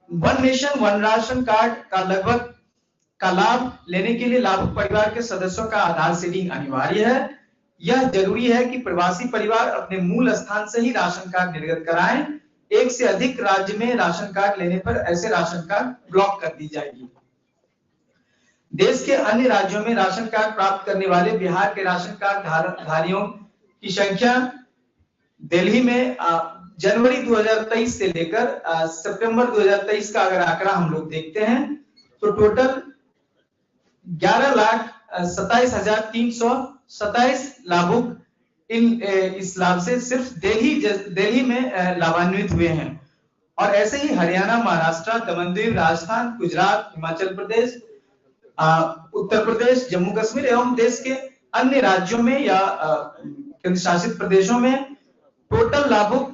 One nation one ration card का लाभ लेने के लिए लाभुक परिवार के सदस्यों का आधार सीडिंग अनिवार्य है। यह जरूरी है कि प्रवासी परिवार अपने मूल स्थान से ही राशन कार्ड निर्गत कराएं। एक से अधिक राज्य में राशन कार्ड लेने पर ऐसे राशन कार्ड ब्लॉक कर दी जाएगी। देश के अन्य राज्यों में राशन कार्ड प्राप्त करने वाले बिहार के राशन कार्ड धारियों की संख्या दिल्ली में जनवरी 2023 से लेकर सितंबर 2023 का अगर आंकड़ा हम लोग देखते हैं तो टोटल 11,27,327 लाभुक इस लाभ से सिर्फ दिल्ली में लाभान्वित हुए हैं। और ऐसे ही हरियाणा, महाराष्ट्र, दमन दीव, राजस्थान, गुजरात, हिमाचल प्रदेश, उत्तर प्रदेश, जम्मू कश्मीर एवं देश के अन्य राज्यों में या केंद्र शासित प्रदेशों में टोटल लाभुक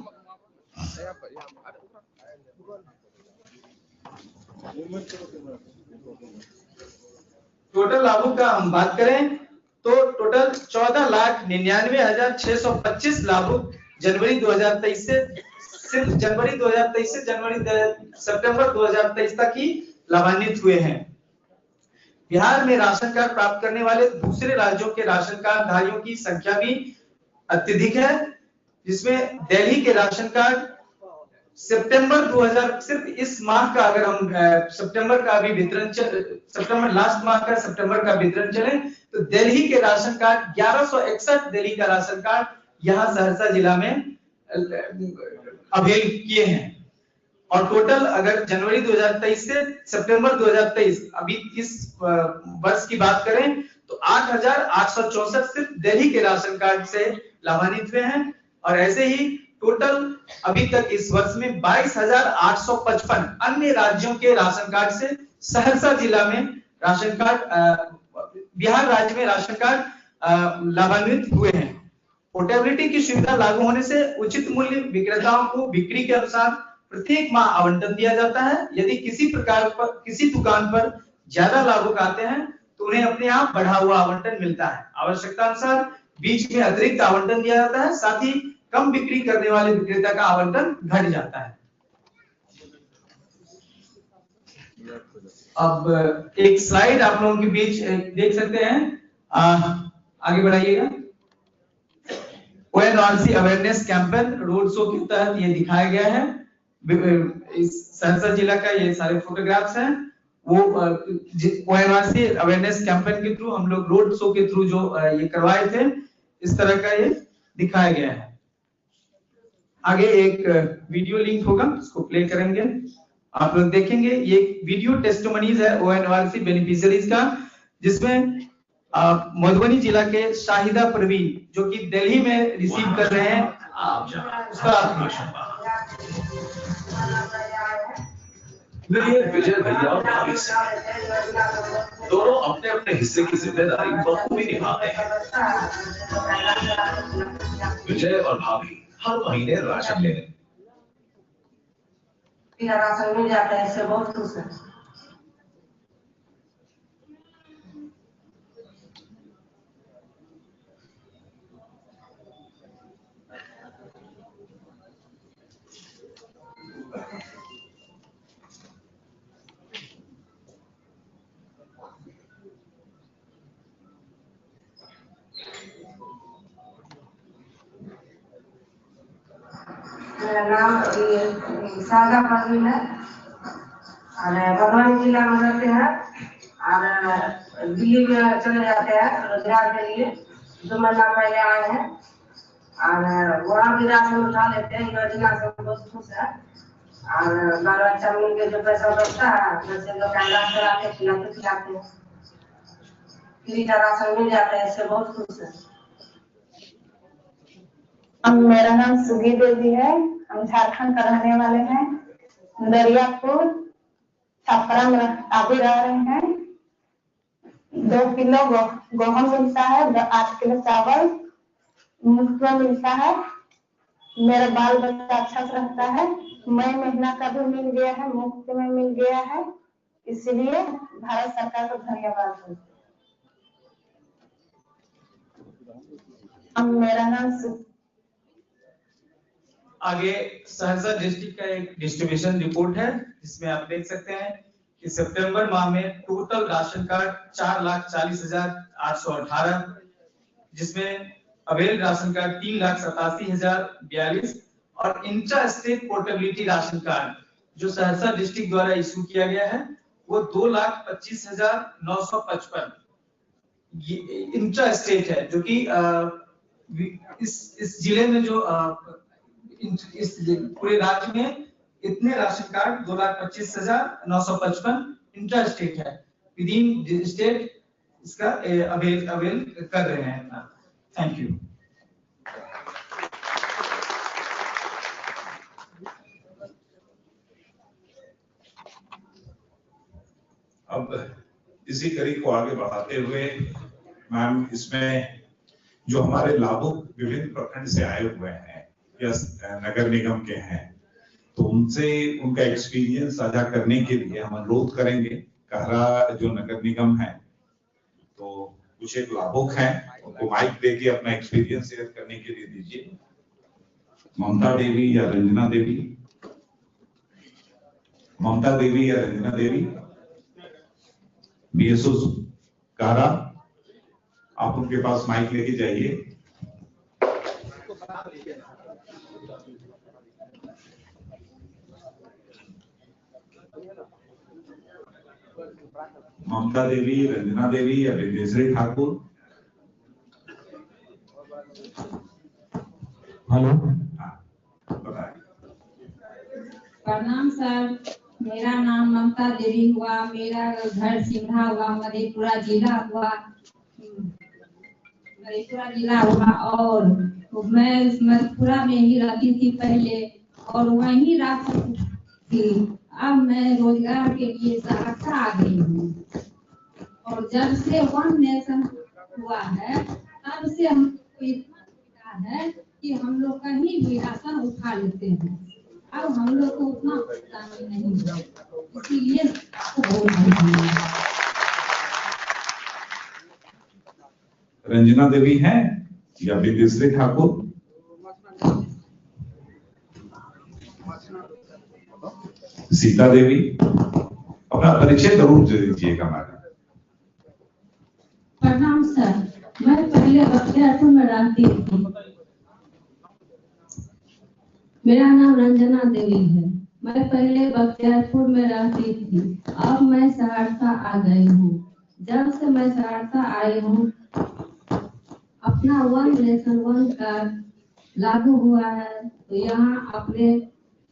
का हम बात करें तो टोटल 14,99,625 लाभुक जनवरी 2023 से सिर्फ जनवरी 2023 से सितंबर 2023 तक ही लाभान्वित हुए हैं। बिहार में राशन कार्ड प्राप्त करने वाले दूसरे राज्यों के राशन कार्ड धारियों की संख्या भी अत्यधिक है, जिसमें दिल्ली के राशन कार्ड सितंबर 2000 सिर्फ इस माह का अगर हम सितंबर का अभी वितरण सितंबर लास्ट माह का सितंबर का वितरण चले तो दिल्ली के राशन कार्ड 1161 दिल्ली का राशन कार्ड यहाँ सहरसा जिला में अवेल किए हैं। और टोटल अगर जनवरी 2023 से सितंबर 2023 अभी इस वर्ष की बात करें तो 8,864 सिर्फ दिल्ली के राशन कार्ड से लाभान्वित हुए हैं। और ऐसे ही टोटल अभी तक इस वर्ष में 22,855 अन्य राज्यों के राशन कार्ड से सहरसा जिला में राशन कार्ड बिहार राज्य में राशन कार्ड लाभान्वित हुए हैं। पोर्टेबिलिटी की सुविधा लागू होने से उचित मूल्य विक्रेताओं को बिक्री के अनुसार प्रत्येक माह आवंटन दिया जाता है। यदि किसी दुकान पर ज्यादा लाभुक आते हैं तो उन्हें अपने आप बढ़ा हुआ आवंटन मिलता है। आवश्यकता अनुसार बीच में अतिरिक्त आवंटन दिया जाता है, साथ ही कम बिक्री करने वाले विक्रेता का आवंटन घट जाता है। अब एक स्लाइड आप लोगों के बीच देख सकते हैं, आगे बढ़ाइएगा। ओएनआरसी अवेयरनेस कैंपेन रोड शो के तहत ये दिखाया गया है। इस सहरसा जिला का ये सारे फोटोग्राफ्स हैं। वो ओएनआरसी अवेयरनेस कैंपेन के थ्रू हम लोग रोड शो के थ्रू जो ये करवाए थे, इस तरह का ये दिखाया गया है। आगे एक वीडियो लिंक होगा, इसको प्ले करेंगे, आप लोग देखेंगे। ये वीडियो टेस्टिमोनीज है ओएनआरसी बेनिफिशियरीज का, जिसमें मधुबनी जिला के शाहिदा परवीन जो कि दिल्ली में रिसीव कर रहे हैं उसका विजय भैया और भाभी दोनों अपने अपने हिस्से की जिम्मेदारी बखूबी निभाते हैं। विजय और भाभी हर महीने राशन लेने राशन मिल जाता है, इससे बहुत खुश है। मेरा नाम शारदा परवीन है और मधुबनी जिला में रहते हैं। और दिल्ली में चले जाते हैं रोजगार के लिए, 2 महीना पहले आए हैं और वहाँ भी राशन उठा लेते हैं। योजना से बहुत खुश है और बाल बच्चा मिल के जो पैसा बचता है वैसे लोग इलाज कराते खिलाते हैं, फ्री का राशन मिल जाता है, इससे बहुत खुश है। मेरा नाम सुगी देवी है, हम झारखंड का रहने वाले हैं, दरियापुर छपरा में अभी रह रहे हैं। 2 किलो गेहूं मिलता है, 8 किलो चावल मुफ्त में मिलता है। मेरा बाल बच्चा अच्छा से रहता है। मई महीना का भी मिल गया है, मुफ्त में मिल गया है, इसलिए भारत सरकार को धन्यवाद है। मेरा नाम आगे सहरसा डिस्ट्रिक्ट का एक डिस्ट्रीब्यूशन रिपोर्ट है, जिसमें आप देख सकते हैं कि सितंबर माह में टोटल राशन कार्ड 4,40,818, जिसमें अवेल राशन कार्ड 3,87,042 और intra state portability ration card जो सहरसा डिस्ट्रिक्ट द्वारा इशू किया गया है वो 2,25,955 ये इंट्रा स्टेट है, जो कि इस जिले में जो इस पूरे राज्य में इतने राशन कार्ड 2,25,955 इंटर स्टेट है, विद इन स्टेट इसका अवेल कर रहे हैं। Thank you. अब इसी कड़ी को आगे बढ़ाते हुए मैम, इसमें जो हमारे लाभुक विभिन्न प्रखंड से आए हुए हैं या नगर निगम के हैं, तो उनसे उनका एक्सपीरियंस साझा करने के लिए हम अनुरोध करेंगे। कहरा जो नगर निगम है तो कुछ एक लाभुक हैं, उनको माइक देके अपना एक्सपीरियंस शेयर करने के लिए दीजिए। ममता देवी या रंजना देवी, ममता देवी या रंजना देवी, बीएसओ कहरा, आप उनके पास माइक लेके जाइए। ममता देवी, रंजना देवी या विदेश्री ठाकुर। हेलो, प्रणाम सर, मेरा नाम ममता देवी हुआ, मेरा घर सिंघा हुआ, मधेपुरा जिला हुआ, और मैं मधेपुरा में ही रहती थी पहले और वहीं रहती थी। अब मैं रोजगार के लिए सहरसा आ गई हूँ और जब से वन नेशन हुआ है तब से हमको इतना सुविधा है कि हम लोग कहीं भी राशन उठा लेते हैं। अब हम लोग को उतना परेशानी नहीं है, इसीलिए आपको बहुत धन्यवाद। रंजना देवी हैं या विदेश्री ठाकुर? सीता देवी, अपना परिचय जरूर दीजिएगा मैडम। प्रणाम सर, मैं पहले बख्तियारपुर में रहती थी। मेरा नाम रंजना देवी है, मैं पहले बख्तियारपुर में रहती थी, अब मैं सहरसा आ गई हूँ। जब से मैं सहरसा आई हूँ अपना वन नेशन वन कार्ड लागू हुआ है, तो यहाँ अपने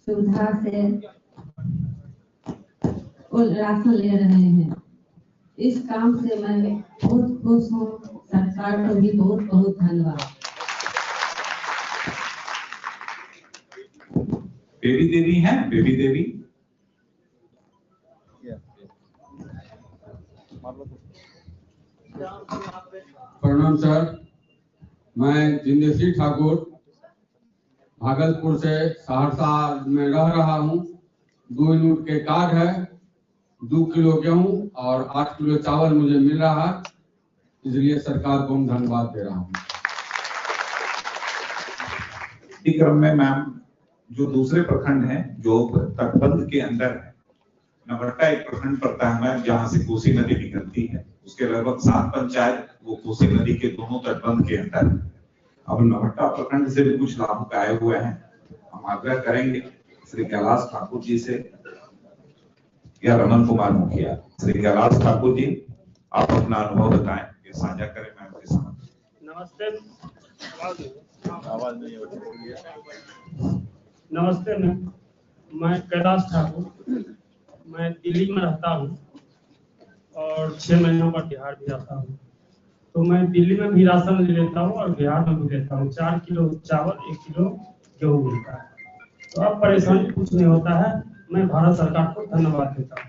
सुविधा से राशन ले रहे हैं। इस काम से मैं बहुत खुश हूँ, सरकार को भी बहुत बहुत धन्यवाद। बेबी देवी हैं, बेबी देवी। प्रणाम सर, मैं जिंदेशी ठाकुर भागलपुर से सहरसा में रह रहा हूँ। 2 यूनिट के कार्ड है, 2 किलो गेहूं और 8 किलो चावल मुझे मिल रहा है, इसलिए सरकार को हम धन्यवाद दे रहा हूँ। इस क्रम में मैम जो दूसरे प्रखंड हैं जो तटबंध के अंदर है, नवट्टा एक प्रखंड पड़ता है मैम, जहाँ से कोसी नदी निकलती है, उसके लगभग 7 पंचायत वो कोसी नदी के दोनों तटबंध के अंदर है। अब नवट्टा प्रखंड से भी कुछ लाभुक आए हुए हैं, हम आग्रह करेंगे श्री कैलाश ठाकुर जी से या रमन कुमार मुखिया। श्री कैलाश ठाकुर जी, आप अपना अनुभव बताएं, ये साझा करें मैम के साथ। नमस्ते। नमस्ते मैम, मैं कैलाश ठाकुर, मैं दिल्ली में रहता हूँ और 6 महीनों का बिहार भी रहता हूँ। तो मैं दिल्ली में भी राशन ले लेता हूँ और बिहार में भी लेता हूँ। 4 किलो चावल, 1 किलो गेहूँ मिलता है। तो अब परेशानी कुछ नहीं होता है। मैं भारत सरकार को धन्यवाद देता हूँ।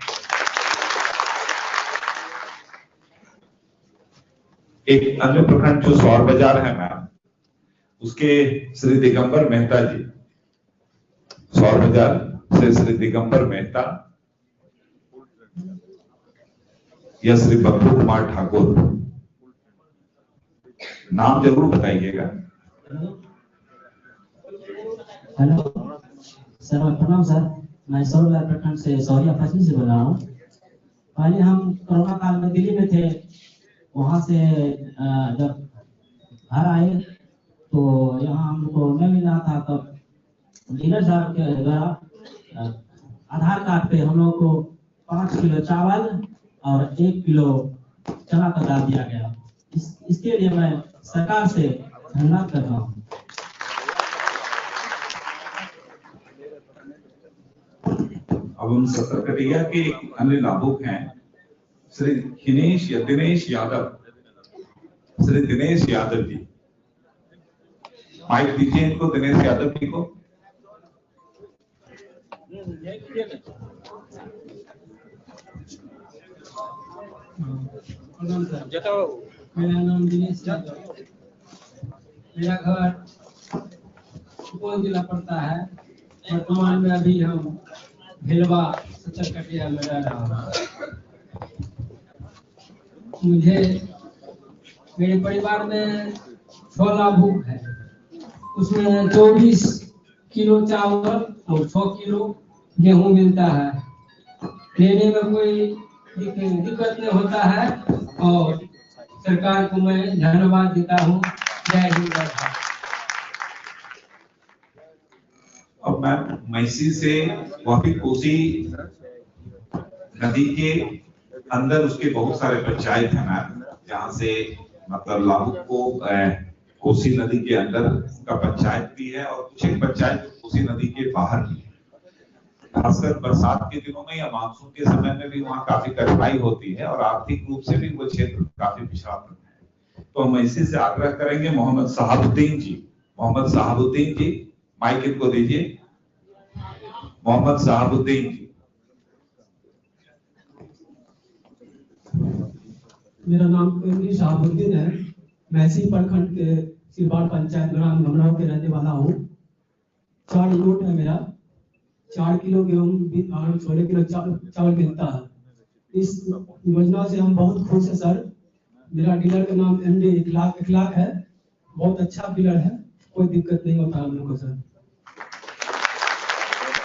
एक अन्य प्रखंड जो सौर बाजार है मैम, उसके श्री दिगंबर मेहता जी, सौर बाजार से श्री दिगंबर मेहता या श्री बब्बू कुमार ठाकुर, नाम जरूर बताइएगा। हेलो सर, प्रणाम सर। मैं सौर बाजार प्रखंड से सौरिया फसली से बोल रहा हूँ। पहले हम कोरोना काल में दिल्ली में थे, वहाँ से जब घर आए तो यहाँ हमको नहीं मिल रहा था। तब डीलर साहब के द्वारा आधार कार्ड पे हम लोग को 5 किलो चावल और 1 किलो चना का दाल दिया गया। इसके लिए मैं सरकार से धन्यवाद कर रहा हूँ। अब हम सतर्कटिया के अन्य लाभुक हैं श्री दिनेश यादव, श्री दिनेश यादव जी, माइक दीजिए इनको, दिनेश यादव जी को। मेरा नाम दिनेश यादव, मेरा घर सुपौल जिला पड़ता है। वर्तमान में अभी हम भेलवा सतरकटिया में रह रहा हूँ। मुझे मेरे परिवार में 6 लाभुक है, उसमें 24 किलो चावल और 6 किलो गेहूं मिलता है। लेने में कोई दिक्कत नहीं होता है और सरकार को मैं धन्यवाद देता हूँ। जय हिंद। अब मैम मैसी से वह भी कोसी नदी के अंदर उसके बहुत सारे पंचायत हैं मैम, जहाँ से मतलब लाभुक को कोसी नदी के अंदर का पंचायत भी है और कुछ एक पंचायत कोसी नदी के बाहर भी है। खासकर बरसात के दिनों में या मानसून के समय में भी वहाँ काफी कठिनाई होती है और आर्थिक रूप से भी वो क्षेत्र काफी पिछड़ा है। तो हम इसी से आग्रह करेंगे मोहम्मद साहबुद्दीन जी, मोहम्मद साहबुद्दीन जी, माइक इनको दीजिए। मोहम्मद साहबुद्दीन जी। मेरा नाम एमडी साहबुद्दीन है। मैसी प्रखंड के सिरबाड़ पंचायत ग्राम गमराव के रहने वाला हूँ। 4 यूनिट है मेरा, 4 किलो गेहूँ और 16 किलो चावल मिलता है। इस योजना से हम बहुत खुश हैं सर। मेरा डीलर का नाम एमडी इखलाक है, बहुत अच्छा डीलर है, कोई दिक्कत नहीं होता हम लोग को सर।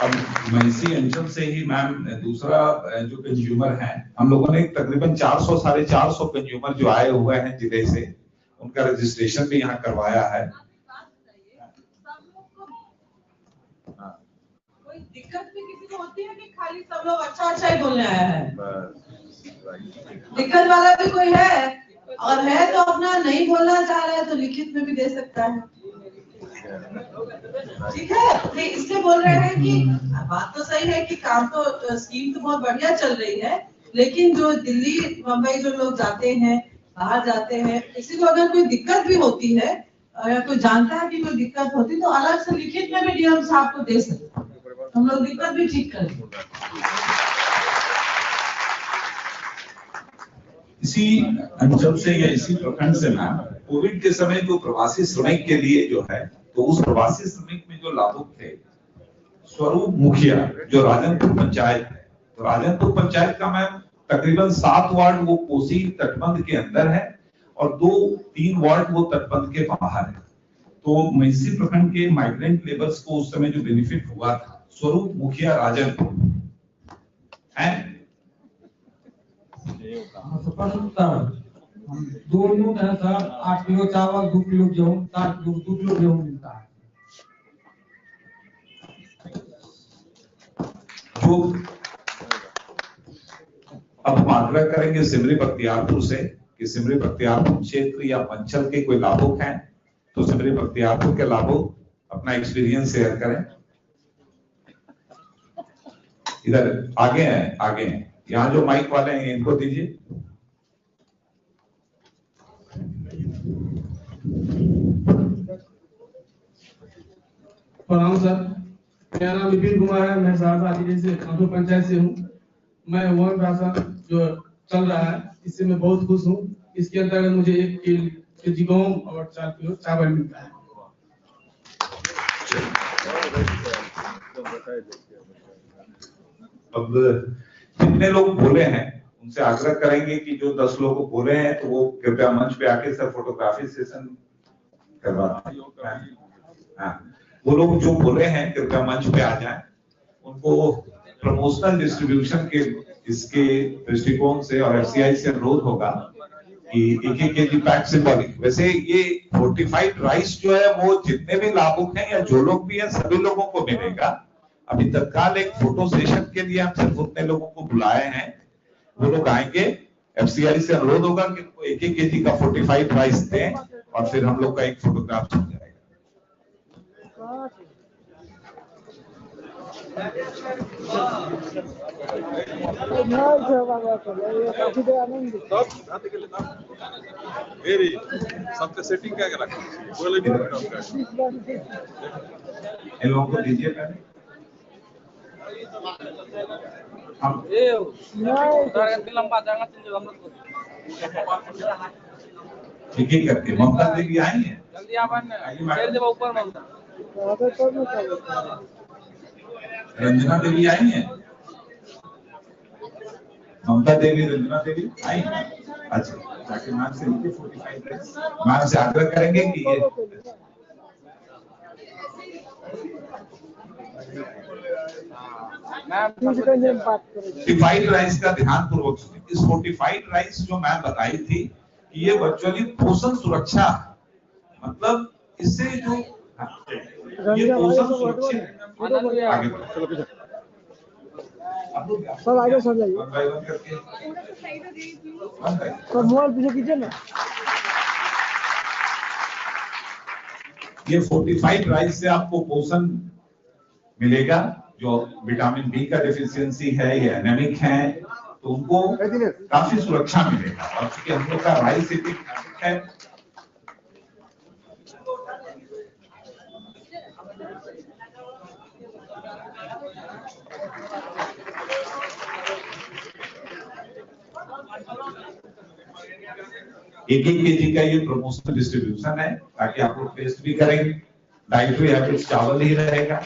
अब मैसी अंचल से ही मैम दूसरा जो कंज्यूमर है, हम लोगों ने तकरीबन 400 साढ़े 400 कंज्यूमर जो आए हुए हैं जिले से, उनका रजिस्ट्रेशन भी यहाँ करवाया है। कोई दिक्कत भी किसी को होती है कि खाली सब लोग अच्छा ही बोलने आया है? दिक्कत वाला भी कोई है? और है तो अपना नहीं बोलना चाह रहा है तो लिखित में भी दे सकता है। ठीक है, तो इसलिए बोल रहे हैं कि बात तो सही है कि काम तो स्कीम तो बहुत बढ़िया चल रही है, लेकिन जो दिल्ली मुंबई जो लोग जाते हैं, बाहर जाते हैं, किसी को अगर कोई दिक्कत भी होती है, अगर कोई जानता है कि कोई दिक्कत होती तो अलग से लिखित में भी डीएम साहब को दे सकते हैं, हम लोग दिक्कत भी ठीक करेंगे। इसी अंचल से या इसी प्रखंड से मैम कोविड के समय जो प्रवासी श्रमिक के लिए जो है, तो उस प्रवासी श्रमिक में जो लाभुक थे स्वरूप मुखिया जो राजनपुर पंचायत है, तो राजनपुर पंचायत का मैम तकरीबन 7 वार्ड वो कोसी तटबंध के अंदर है और 2-3 वार्ड वो तटबंध के बाहर है। तो मैसी प्रखंड के माइग्रेंट लेबर्स को उस समय जो बेनिफिट हुआ था, स्वरूप मुखिया राजनपुर है। हम 2 यूनिट है सर, 8 किलो चावल, 2 किलो गेहूँ, 2 किलो गेहूँ मिलता है। जो अब हम आग्रह करेंगे सिमरी बख्तियारपुर से कि सिमरी बख्तियारपुर क्षेत्र या मंचल के कोई लाभुक हैं तो सिमरी बख्तियारपुर के लाभुक अपना एक्सपीरियंस शेयर करें। इधर आगे हैं यहाँ जो माइक वाले हैं इनको दीजिए। प्रणाम सर, मेरा नाम विपिन कुमार है, मैं सहरसा जिले से कानपुर पंचायत से हूँ। मैं वन राशन जो चल रहा है इससे मैं बहुत खुश हूँ। इसके अंतर्गत मुझे 1 केजी गेहूं और 4 किलो चावल मिलता है। अब जितने लोग बोले हैं उनसे आग्रह करेंगे कि जो 10 लोग बोले हैं तो वो कृपया मंच पे आके सर फोटोग्राफी सेशन करवा दें। वो लोग जो बोले हैं कृपया मंच पे आ जाएं। उनको प्रमोशनल डिस्ट्रीब्यूशन के इसके दृष्टिकोण से और एफसीआई से अनुरोध होगा कि 1-1 केजी पैक सिंबॉलिक। वैसे ये फोर्टिफाइड राइस जो है वो जितने भी लाभुक हैं या जो लोग भी हैं सभी लोगों को मिलेगा। अभी तत्काल एक फोटो सेशन के लिए हम सिर्फ उतने लोगों को बुलाए हैं, वो लोग आएंगे। एफसीआई से अनुरोध होगा कि 1-1 केजी का फोर्टिफाइड राइस दें और फिर हम लोग का एक फोटोग्राफ चल जाएगा। सबका सेटिंग क्या करा इन लोगों को दीजिए पहले। हम एक करके ममता देवी आई है, रंजना देवी आई है, ममता देवी रंजना देवी आई है। अच्छा, ताकि मैम से 45 मैम से आग्रह करेंगे कि ये फोर्टिफाइड राइस का ध्यान पूर्वक सुनिए। इस फोर्टिफाइड राइस जो मैम बताई थी कि ये वर्चुअली पोषण सुरक्षा, मतलब इससे जो ये पोषण सुरक्षित आगे सब आगे सब जाइए, सब मोबाइल पीछे कीजिए ना। ये फोर्टिफाइड राइस से आपको पोषण मिलेगा। जो विटामिन बी का डिफिशियंसी है या एनेमिक है तो उनको काफी सुरक्षा मिलेगा। और चूंकि हम लोग का राइस इतनी है एक केजी का ये प्रमोशनल डिस्ट्रीब्यूशन है ताकि आप लोग टेस्ट भी करेंगे। डाइटरी हैबिट्स चावल ही रहेगा।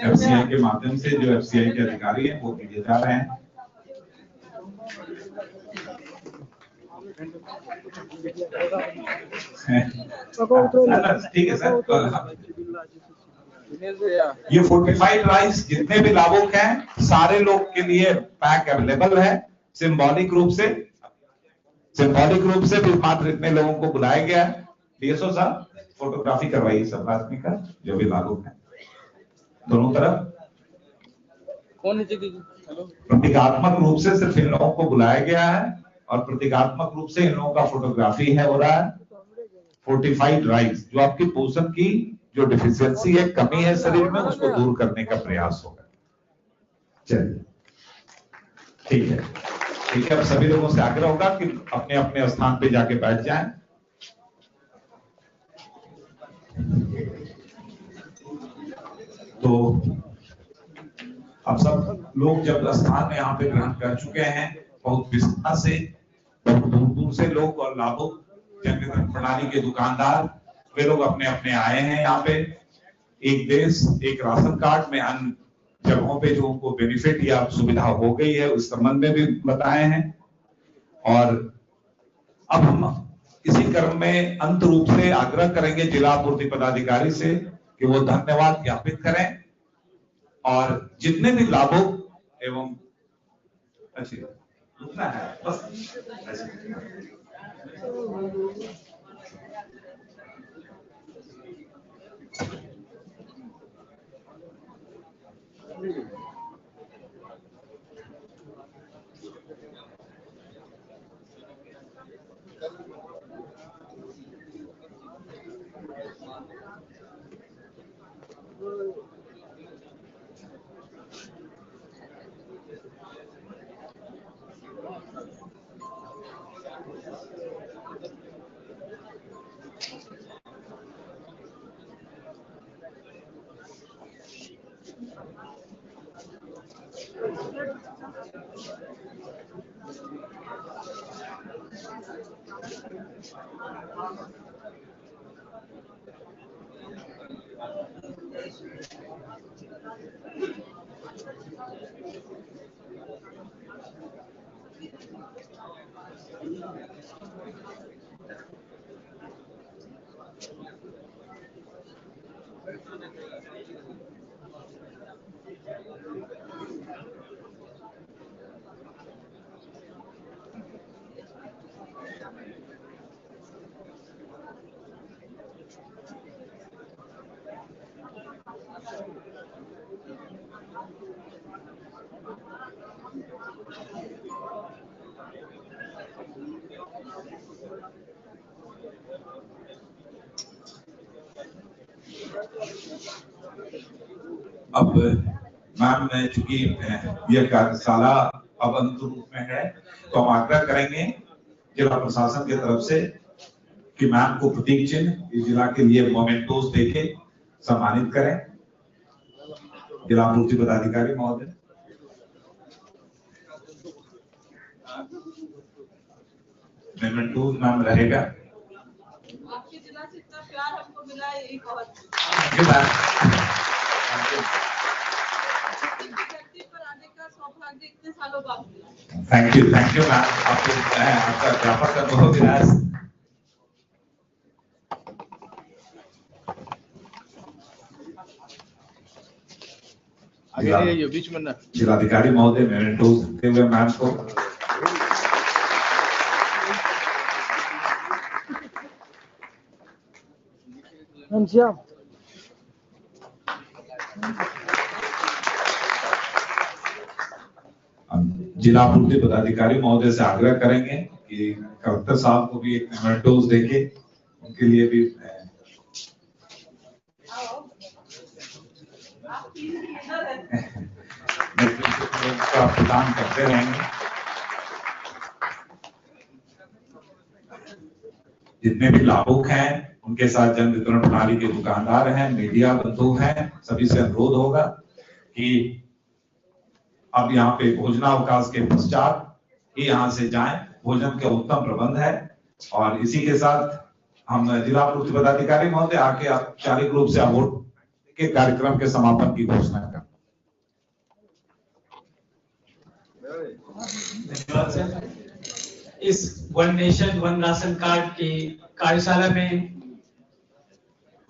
एफसीआई के माध्यम से जो एफसीआई के अधिकारी हैं वो दिए जा रहे हैं। ठीक है सर। ये फोर्टिफाइड राइस जितने भी लाभुक हैं सारे लोग के लिए पैक अवेलेबल है। सिंबॉलिक रूप से भी मात्र इतने लोगों को बुलाया गया है। डीएसओ साहब फोटोग्राफी करवाइए सब आदमी का जो भी लाभुक है दोनों तरफ। प्रतीकात्मक रूप से सिर्फ इन लोगों को बुलाया गया है और प्रतीकात्मक रूप से इन लोगों का फोटोग्राफी है हो रहा है। फोर्टिफाइड राइस जो आपकी पोषण की जो डिफिशियंसी है, कमी है शरीर में, उसको दूर करने का प्रयास होगा। चलिए ठीक है, ठीक है। अब सभी लोगों से आग्रह होगा कि अपने अपने स्थान पे जाके बैठ जाएं। तो अब सब लोग जब स्थान में यहाँ पे ग्रहण कर चुके हैं, बहुत विस्तार से बहुत दूर दूर से लोग और लाभुक जन वितरण प्रणाली के दुकानदार वे लोग अपने अपने आए हैं यहाँ पे। एक देश एक राशन कार्ड में अन्य जगहों पे जो उनको बेनिफिट या सुविधा हो गई है उस संबंध में भी बताए हैं। और अब हम इसी क्रम में अंत रूप से आग्रह करेंगे जिला आपूर्ति पदाधिकारी से कि वो धन्यवाद ज्ञापित करें और जितने भी लाभुक एवं उतना है बस अब मैम ने चूंकि यह कार्यशाला अब अंत रूप में है तो हम आग्रह करेंगे जिला प्रशासन की तरफ से कि मैम को प्रतीक चिन्ह इस जिला के लिए मोमेंटोस देके सम्मानित करें। जिला आपूर्ति पदाधिकारी महोदय। मोमेंटोस मैम रहेगा। आपके जिला से इतना प्यार हमको मिला है, यही बहुत इतने सालों बाद। Thank you ma'am. आपका अध्यापक का बहुत विलास। आगे बीच में ना जिलाधिकारी महोदय मोमेंटोस देते हुए मैम को जिला आपूर्ति पदाधिकारी महोदय से आग्रह करेंगे कि कलेक्टर साहब को भी एक मोमेंटोस देके उनके लिए भी का प्रदान करते रहेंगे। जितने भी लाभुक हैं उनके साथ जन वितरण प्रणाली के दुकानदार हैं, मीडिया बंधु हैं, सभी से अनुरोध होगा कि अब यहाँ पे भोजनावकाश के पश्चात ही यहाँ से जाएं। भोजन का उत्तम प्रबंध है और इसी के साथ हम जिला आपूर्ति पदाधिकारी महोदय आके औपचारिक रूप से अवार्ड के कार्यक्रम के समापन की घोषणा कर। धन्यवाद सर। इस one nation one ration card की कार्यशाला में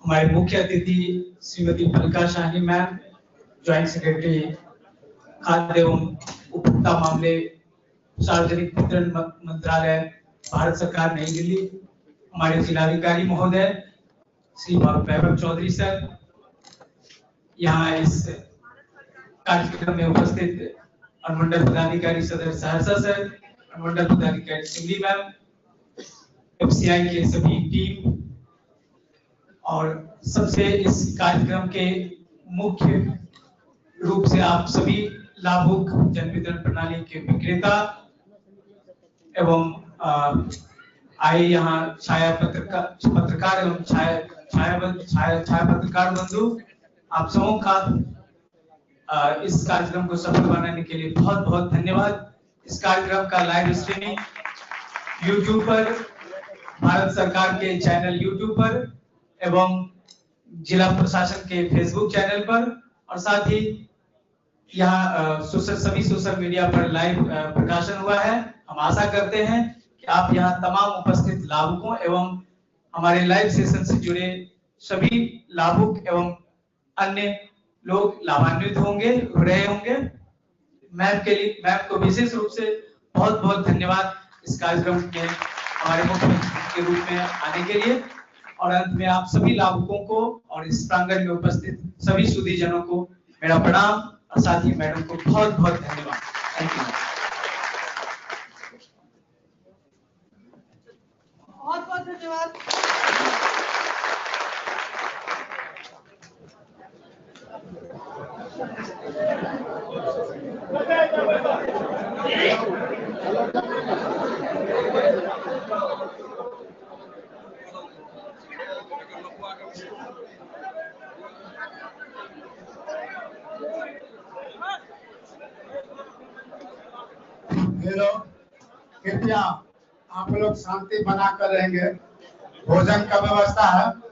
हमारे मुख्य अतिथि श्रीमती फलका शाही मैम, ज्वाइंट सेक्रेटरी खाद्य एवं उपभोक्ता मामले सार्वजनिक वितरण मंत्रालय भारत सरकार नई दिल्ली, हमारे जिलाधिकारी महोदय श्री वैभव चौधरी सर, यहाँ इस कार्यक्रम में उपस्थित अनुमंडल पदाधिकारी सदर सहरसा सर, अनुमंडल पदाधिकारी सिंगली मैम, एफसीआई के सभी टीम और सबसे इस कार्यक्रम के मुख्य रूप से आप सभी लाभुक जन वितरण प्रणाली के विक्रेता एवं आए यहाँ छाया पत्रकार एवं छाया पत्रकार बंधु, आप सबों का इस कार्यक्रम को सफल बनाने के लिए बहुत बहुत धन्यवाद। इस कार्यक्रम का लाइव स्ट्रीमिंग YouTube पर, भारत सरकार के चैनल YouTube पर एवं जिला प्रशासन के Facebook चैनल पर और साथ ही यहाँ सभी सोशल मीडिया पर लाइव प्रकाशन हुआ है। हम आशा करते हैं कि कि आप यहाँ तमाम उपस्थित लाभुकों एवं हमारे लाइव सेशन से जुड़े सभी लाभुक एवं अन्य लोग लाभान्वित रहे होंगे। मैम को विशेष रूप से बहुत बहुत धन्यवाद इस कार्यक्रम में हमारे मुख्य अतिथि के रूप में आने के लिए। और अंत में आप सभी लाभुकों को और इस प्रांगण में उपस्थित सभी सुधीजनों को मेरा प्रणाम और साथ ही मैडम को बहुत बहुत धन्यवाद। Thank you. बहुत बहुत धन्यवाद। कृपया आप लोग शांति बनाकर रहेंगे। भोजन का व्यवस्था है।